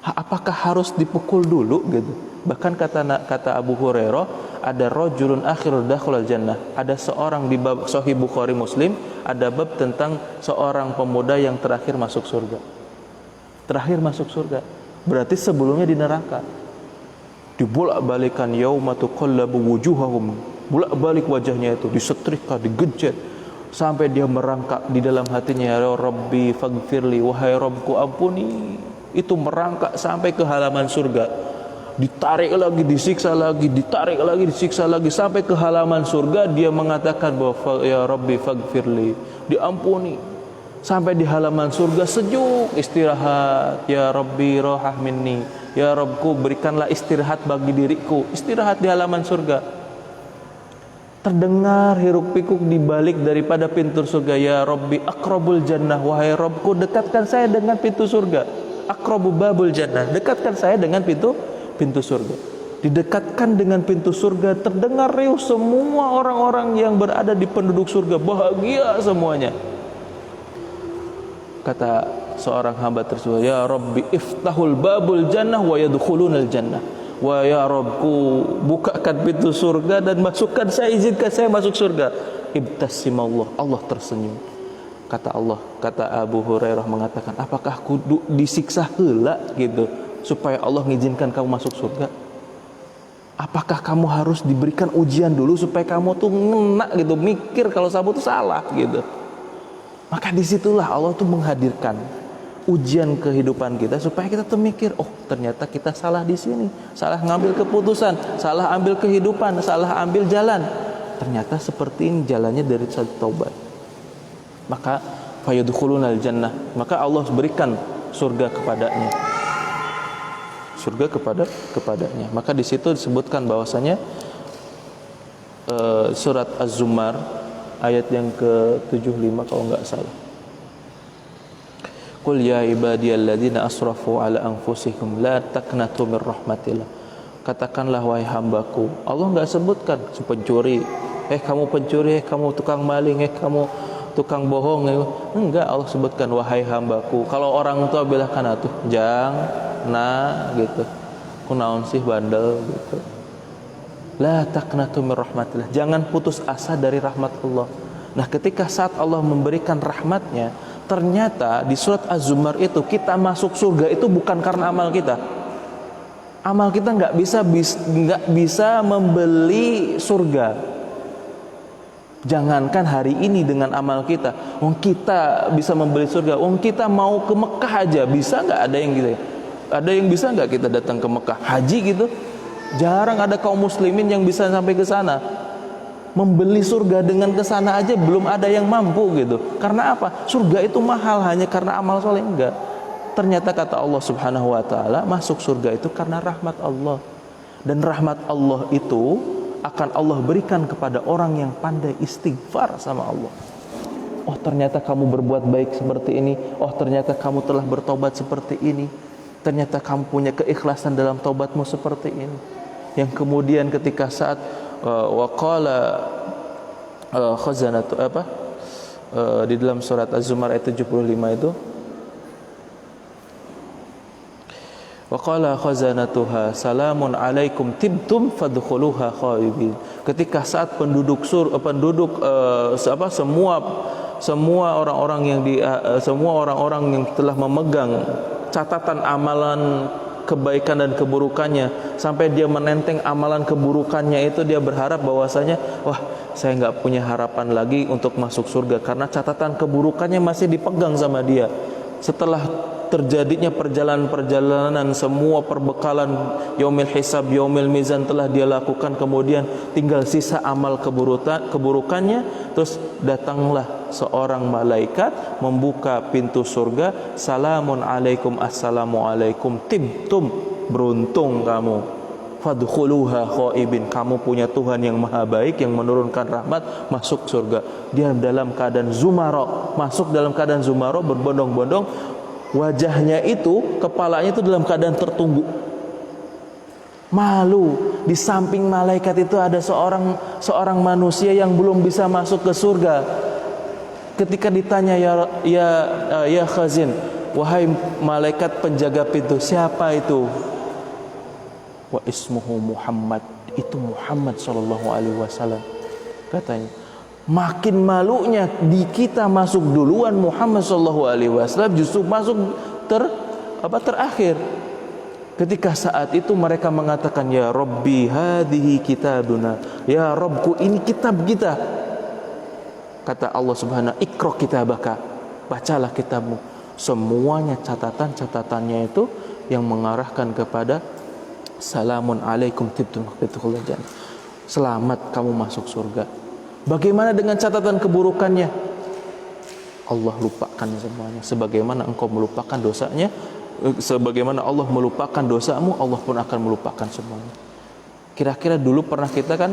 Apakah harus dipukul dulu gitu? Bahkan kata Abu Hurairah, ada rajulun akhirul dakhulal jannah, ada seorang di bab Sahih Bukhari Muslim, ada bab tentang seorang pemuda yang terakhir masuk surga. Terakhir masuk surga berarti sebelumnya di neraka. Dibolak-balikan yauma tuqallabu wujuhahum, bolak-balik wajahnya itu, disetrika, digejet sampai dia merangkak di dalam hatinya, ya Rabbi faghfirli, wahai Rabbku ampuni. Itu merangkak sampai ke halaman surga, ditarik lagi, disiksa lagi, ditarik lagi, disiksa lagi sampai ke halaman surga. Dia mengatakan bahwa ya Rabbi faghfirli, diampuni. Sampai di halaman surga sejuk, istirahat, ya Rabbi rohah minni, ya Rabbku berikanlah istirahat bagi diriku, istirahat di halaman surga. Terdengar hiruk pikuk di balik daripada pintu surga, ya Rabbi aqrabul jannah, wahai Rabbku dekatkan saya dengan pintu surga. Aqrabu babul jannah, dekatkan saya dengan pintu surga. Didekatkan dengan pintu surga, terdengar riuh semua orang-orang yang berada di penduduk surga, bahagia semuanya. Kata seorang hamba tersebut, ya Rabbi iftahul babul jannah wa yadkhulunal jannah. Wa ya Rabbku bukakan pintu surga dan masukkan saya, izinkan saya masuk surga. Ibtasimallah, Allah tersenyum. Kata Allah, kata Abu Hurairah mengatakan, apakah kudu disiksa heula gitu supaya Allah mengizinkan kamu masuk surga? Apakah kamu harus diberikan ujian dulu supaya kamu tuh ngena gitu, mikir kalau kamu tuh salah gitu? Maka disitulah Allah tuh menghadirkan ujian kehidupan kita supaya kita tuh mikir, oh ternyata kita salah di sini, salah ngambil keputusan, salah ambil kehidupan, salah ambil jalan. Ternyata seperti ini jalannya dari taubat. Maka fayadkhulunal jannah, maka Allah berikan surga kepadanya. Surga kepadanya. Maka di situ disebutkan bahwasanya surat Az-Zumar ayat yang ke-75 kalau enggak salah. Qul ya ibadiyalladzina asrafu ala anfusihim la taqnatu mir rahmatillah. Katakanlah wahai hambaku, Allah enggak sebutkan pencuri, kamu pencuri, kamu tukang maling, kamu tukang bohong. Enggak, Allah sebutkan wahai hambaku. Kalau orang tua bilang kan atuh jang na gitu, kunaon sih bandel gitu. La taqnatu mir rahmatillah, jangan putus asa dari rahmat Allah. Nah, ketika saat Allah memberikan rahmatnya, ternyata di surat Az-Zumar itu kita masuk surga itu bukan karena amal kita. Amal kita nggak bisa membeli surga. Jangankan hari ini dengan amal kita, kita bisa membeli surga. Kita mau ke Mekah aja bisa nggak? Ada yang gitu ya? Ada yang bisa nggak kita datang ke Mekah haji gitu? Jarang ada kaum muslimin yang bisa sampai ke sana. Membeli surga dengan kesana aja belum ada yang mampu gitu. Karena apa? Surga itu mahal hanya karena amal soleh, enggak. Ternyata kata Allah Subhanahu wa taala, masuk surga itu karena rahmat Allah. Dan rahmat Allah itu akan Allah berikan kepada orang yang pandai istighfar sama Allah. Oh, ternyata kamu berbuat baik seperti ini. Oh, ternyata kamu telah bertobat seperti ini. Ternyata kamu punya keikhlasan dalam tobatmu seperti ini. Yang kemudian ketika saat waqala khazanatu di dalam surat Az-Zumar ayat 75 itu, waqala khazanatuha salamun alaikum tibtum fadkhuluha khaibin. Ketika saat semua orang-orang yang telah memegang catatan amalan kebaikan dan keburukannya, sampai dia menenteng amalan keburukannya itu, dia berharap bahwasanya, wah, saya nggak punya harapan lagi untuk masuk surga karena catatan keburukannya masih dipegang sama dia. Setelah terjadinya perjalanan-perjalanan, semua perbekalan yaumil hisab, yaumil mizan telah dia lakukan, kemudian tinggal sisa amal keburukannya, terus datanglah seorang malaikat membuka pintu surga, salamun alaikum, assalamu alaikum, tibtum, beruntung kamu, fadkhuluha khaibin, kamu punya Tuhan yang maha baik yang menurunkan rahmat, masuk surga. Dia dalam keadaan zumara, masuk dalam keadaan zumara, berbondong-bondong, wajahnya itu, kepalanya itu dalam keadaan tertungguk, malu. Di samping malaikat itu ada seorang manusia yang belum bisa masuk ke surga. Ketika ditanya, ya khazin, wahai malaikat penjaga pintu, siapa itu? Wa ismuhu Muhammad, itu Muhammad sallallahu alaihi wasallam. Katanya, makin malunya di kita masuk duluan, Muhammad sallallahu alaihi wasallam justru masuk terakhir. Ketika saat itu mereka mengatakan, ya Rabbi hadhihi kitabuna, ya Rabbku ini kitab kita. Kata Allah Subhanahu, ikra kitabaka, bacalah kitabmu. Semuanya catatannya itu yang mengarahkan kepada salamun alaikum tibtum fadkhulul jannah, selamat kamu masuk surga. Bagaimana dengan catatan keburukannya? Allah lupakan semuanya. Sebagaimana engkau melupakan dosanya, sebagaimana Allah melupakan dosamu, Allah pun akan melupakan semuanya. Kira-kira dulu pernah kita kan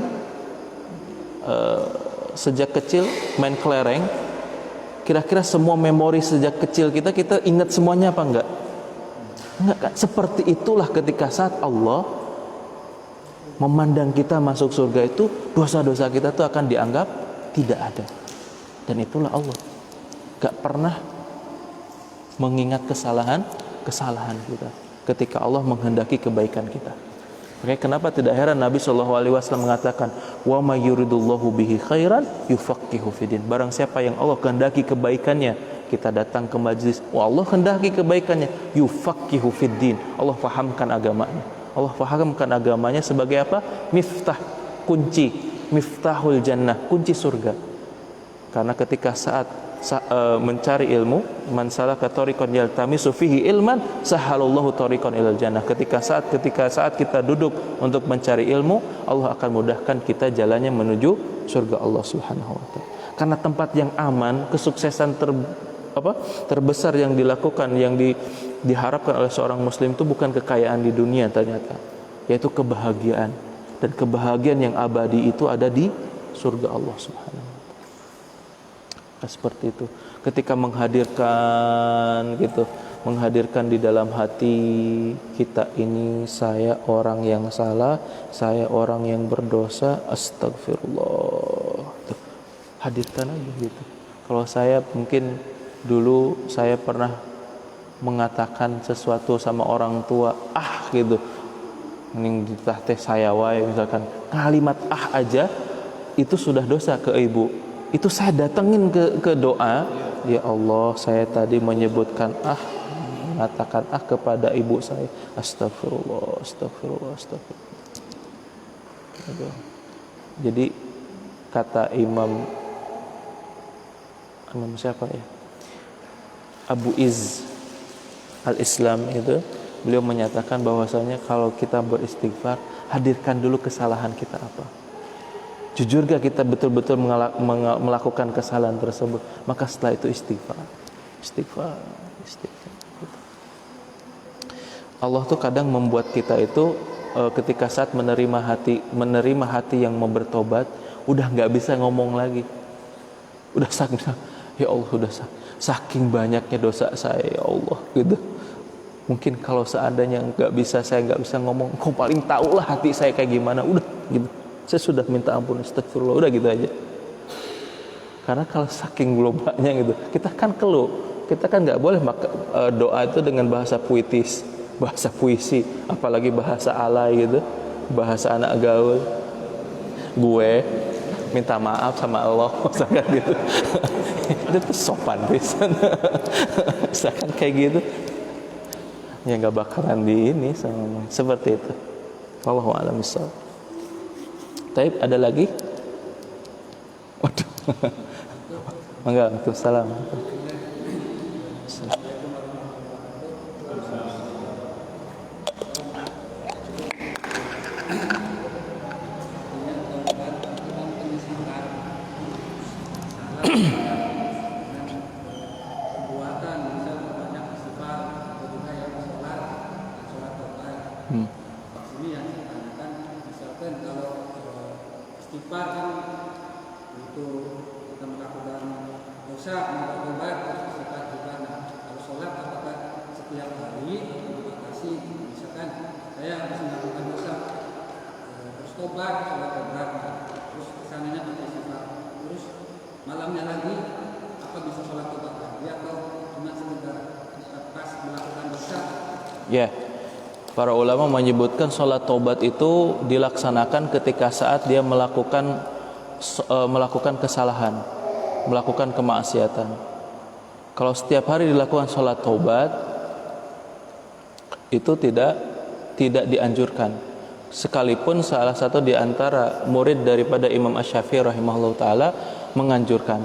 sejak kecil main kelereng, kira-kira semua memori sejak kecil kita ingat semuanya apa enggak? Enggak kan? Seperti itulah ketika saat Allah memandang kita masuk surga itu, dosa-dosa kita itu akan dianggap tidak ada. Dan itulah Allah, gak pernah mengingat kesalahan kita ketika Allah menghendaki kebaikan kita. Oke, kenapa tidak heran Nabi SAW mengatakan, wa may yuridullahu bihi khairan yufaqihu fiddin. Barang siapa yang Allah kehendaki kebaikannya, kita datang ke majlis, Allah kehendaki kebaikannya, yufaqihu fiddin, Allah fahamkan agamanya. Allah fahamkan agamanya sebagai apa? Miftah, kunci, miftahul jannah, kunci surga. Karena ketika saat mencari ilmu, man salaka tariqan yaltamisu fihi ilman sahalallahu tariqan ilal jannah. Ketika saat kita duduk untuk mencari ilmu, Allah akan mudahkan kita jalannya menuju surga Allah Subhanahu wa taala. Karena tempat yang aman, kesuksesan terbesar yang dilakukan, yang diharapkan oleh seorang muslim itu bukan kekayaan di dunia ternyata, yaitu kebahagiaan. Dan kebahagiaan yang abadi itu ada di surga Allah Subhanahu wa taala. Seperti itu. Ketika menghadirkan di dalam hati kita ini, saya orang yang salah, saya orang yang berdosa, astagfirullah. Tuh, hadirkan aja gitu. Kalau saya mungkin dulu saya pernah mengatakan sesuatu sama orang tua, gitu. Mending ditah saya wae, misalkan kalimat aja itu sudah dosa ke ibu. Itu saya datengin ke doa, ya Allah, saya tadi menyebutkan mengatakan kepada ibu saya, astagfirullah. Jadi kata Imam siapa ya, Abu Iz Al-Islam itu, beliau menyatakan bahwasanya kalau kita beristighfar, hadirkan dulu kesalahan kita apa. Jujur gak kita betul-betul melakukan kesalahan tersebut, maka setelah itu istighfar. Allah tuh kadang membuat kita itu ketika saat menerima hati yang mau bertobat, udah gak bisa ngomong lagi. Udah ya Allah, saking banyaknya dosa saya, ya Allah, gitu. Mungkin kalau seandainya saya nggak bisa ngomong, kau paling tahu lah hati saya kayak gimana. Udah gitu, saya sudah minta ampun, astagfirullah, udah gitu aja. Karena kalau saking globalnya gitu, kita kan nggak boleh doa itu dengan bahasa puitis, bahasa puisi, apalagi bahasa alay gitu, bahasa anak gaul. Gue minta maaf sama Allah, misalkan gitu. Itu tuh sopan pisan. Misalkan kayak gitu, ya nggak bakalan sama seperti itu. Wallahu a'lam bishawab. Taib, ada lagi? Waduh. Enggak, Waalaikumsalam. Ya, para ulama menyebutkan sholat taubat itu dilaksanakan ketika saat dia melakukan kesalahan, melakukan kemaksiatan. Kalau setiap hari dilakukan sholat taubat, itu tidak dianjurkan. Sekalipun salah satu di antara murid daripada Imam Asy-Syafi'i rahimahullah taala menganjurkan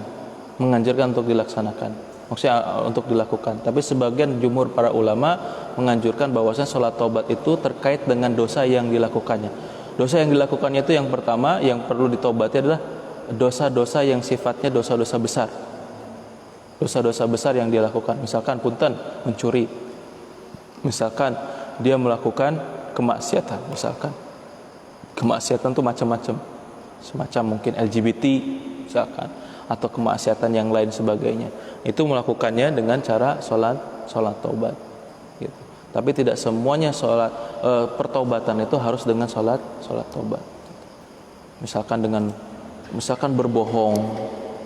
untuk dilaksanakan. Maksudnya untuk dilakukan. Tapi sebagian jumhur para ulama menganjurkan bahwasanya sholat taubat itu terkait dengan dosa yang dilakukannya. Dosa yang dilakukannya itu yang pertama yang perlu ditobati adalah dosa-dosa yang sifatnya dosa-dosa besar. Dosa-dosa besar yang dia lakukan. Misalkan punten mencuri. Misalkan dia melakukan kemaksiatan. Misalkan kemaksiatan itu macam-macam. Semacam mungkin LGBT misalkan, atau kemaksiatan yang lain sebagainya. Itu melakukannya dengan cara sholat taubat gitu. Tapi tidak semuanya pertobatan itu harus dengan sholat taubat. Misalkan berbohong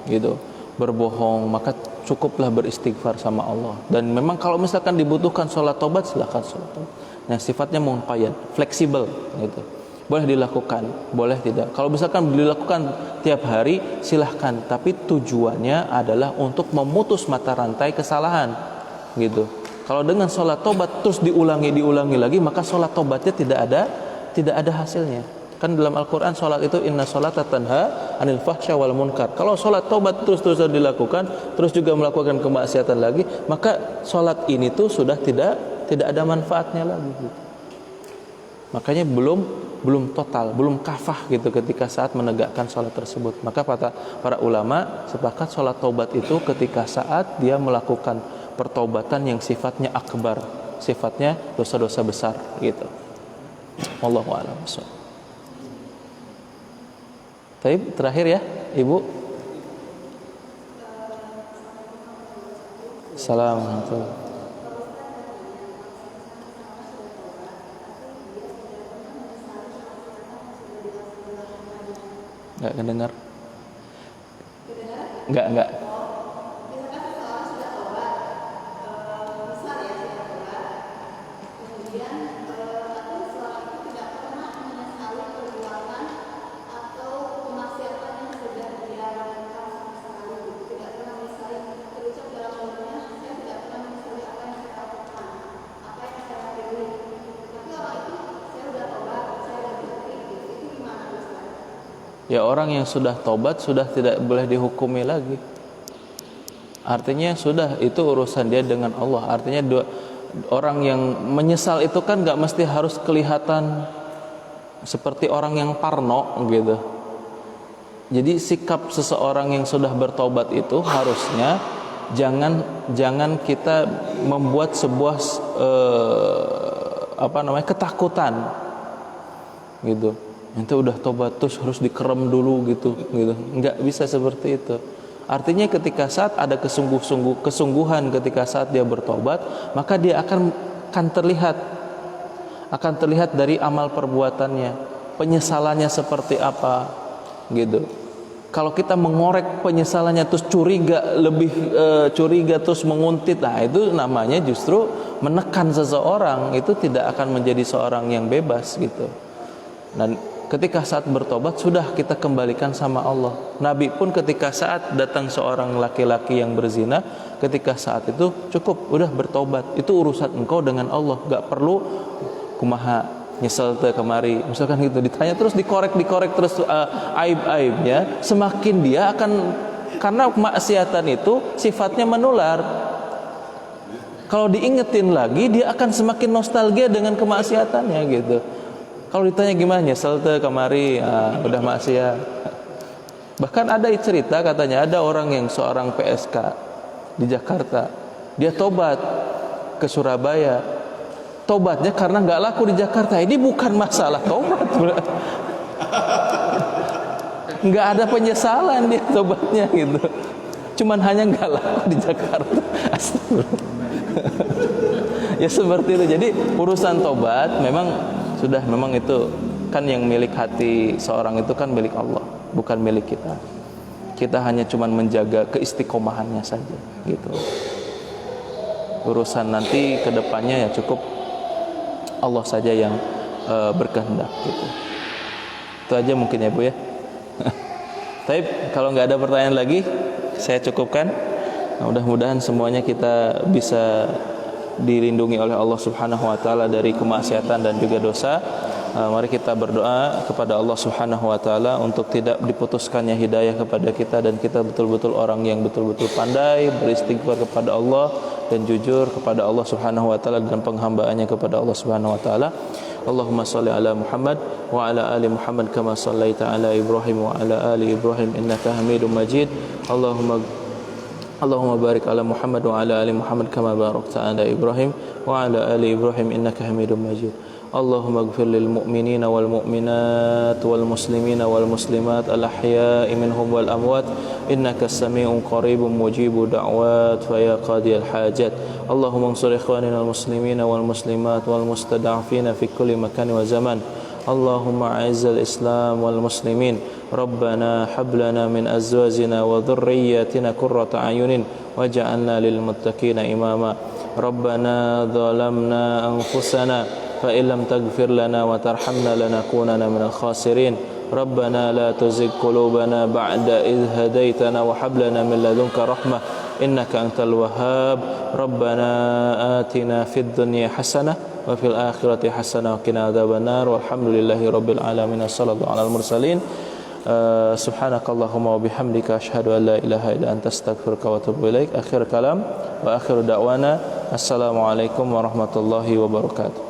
gitu. Berbohong, maka cukuplah beristighfar sama Allah. Dan memang kalau misalkan dibutuhkan sholat taubat, silakan sholat taubat. Nah, sifatnya muqayyad, fleksibel gitu. Boleh dilakukan, boleh tidak. Kalau misalkan dilakukan tiap hari, silahkan. Tapi tujuannya adalah untuk memutus mata rantai kesalahan, gitu. Kalau dengan sholat tobat terus diulangi lagi, maka sholat tobatnya tidak ada hasilnya. Kan dalam Al-Quran sholat itu inna sholata tanha anil fahsya wal munkar. Kalau sholat taubat terus-terusan dilakukan, terus juga melakukan kemaksiatan lagi, maka sholat ini tuh sudah tidak ada manfaatnya lagi gitu. Makanya belum total, belum kafah gitu ketika saat menegakkan sholat tersebut. Maka para ulama sepakat sholat taubat itu ketika saat dia melakukan pertaubatan yang sifatnya akbar, sifatnya dosa-dosa besar gitu. Wallahu a'lam bishawab. Baik, terakhir ya, Ibu. Assalamualaikum. Enggak kedengar. Enggak. Ya, orang yang sudah tobat sudah tidak boleh dihukumi lagi. Artinya sudah, itu urusan dia dengan Allah. Artinya orang yang menyesal itu kan gak mesti harus kelihatan seperti orang yang parno gitu. Jadi sikap seseorang yang sudah bertobat itu harusnya jangan kita membuat sebuah ketakutan gitu. Itu udah tobat terus harus dikerem dulu gitu. Enggak bisa seperti itu. Artinya ketika saat ada kesungguhan ketika saat dia bertobat, maka dia akan terlihat dari amal perbuatannya, penyesalannya seperti apa gitu. Kalau kita mengorek penyesalannya terus curiga terus menguntit, nah itu namanya justru menekan seseorang, itu tidak akan menjadi seorang yang bebas gitu. Dan ketika saat bertobat sudah kita kembalikan sama Allah. Nabi pun ketika saat datang seorang laki-laki yang berzina, ketika saat itu cukup, udah bertobat. Itu urusan engkau dengan Allah, gak perlu kumaha nyesel teh kemari. Misalkan gitu ditanya terus dikorek terus aib-aibnya, semakin dia akan, karena kemaksiatan itu sifatnya menular. Kalau diingetin lagi dia akan semakin nostalgia dengan kemaksiatannya gitu. Kalau ditanya gimana nyesel teh kamari, udah maksiat. Bahkan ada cerita katanya ada orang yang seorang PSK di Jakarta, dia tobat ke Surabaya. Tobatnya karena nggak laku di Jakarta. Ini bukan masalah tobat, nggak ada penyesalan dia tobatnya gitu. Cuman hanya nggak laku di Jakarta. Ya seperti itu. Jadi urusan tobat memang itu kan yang milik hati seorang itu kan milik Allah, bukan milik kita. Kita hanya cuman menjaga keistiqomahannya saja gitu. Urusan nanti kedepannya ya cukup Allah saja yang berkehendak gitu. Itu aja mungkin ya Bu ya. Tapi kalau nggak ada pertanyaan lagi, saya cukupkan. Mudah-mudahan semuanya kita bisa dilindungi oleh Allah Subhanahu wa taala dari kemaksiatan dan juga dosa. Mari kita berdoa kepada Allah Subhanahu wa taala untuk tidak diputuskannya hidayah kepada kita, dan kita betul-betul orang yang betul-betul pandai beristighfar kepada Allah dan jujur kepada Allah Subhanahu wa taala dan penghambaannya kepada Allah Subhanahu wa taala. Allahumma shalli ala Muhammad wa ala ali Muhammad kama shallaita ala Ibrahim wa ala ali Ibrahim innaka Hamidum Majid. Allahumma barik ala Muhammad wa ala ali Muhammad kama barakta ala Ibrahim wa ala ali Ibrahim innaka Hamidum Majid. Allahumma ighfir lil mu'minina wal mu'minat wal muslimina wal muslimat al ahya'i minhum wal amwat innaka sami'un qaribun mujibud da'wat fa ya qadiyal hajat. Allahumma ansur ikhwanina al muslimina wal muslimat wal mustada'afina fi kulli makan wa zaman. Allahumma a'izzal Islam wal muslimin. Rabbana hab lana min azwajina wa dhurriyyatina qurrata a'yunin waj'alna lil muttaqina imama. Rabbana zalamna anfusana fa illam taghfir lana wa tarhamna lanakunanna minal khasirin. Rabbana la tuzigh qulubana ba'da idh hadaitana wa hab lana min ladunka rahmah innaka antal wahhab. Rabbana atina fid dunya hasanah wa fil akhirati hasanah wa qina adzabannar walhamdulillahi rabbil alamin. Wassallallahu alal mursalin. Subhanakallahumma wa bihamdika asyhadu an la ilaha illa anta astaghfiruka wa atubu ilaik. Akhir kalam wa akhiru da'wana assalamualaikum warahmatullahi wabarakatuh.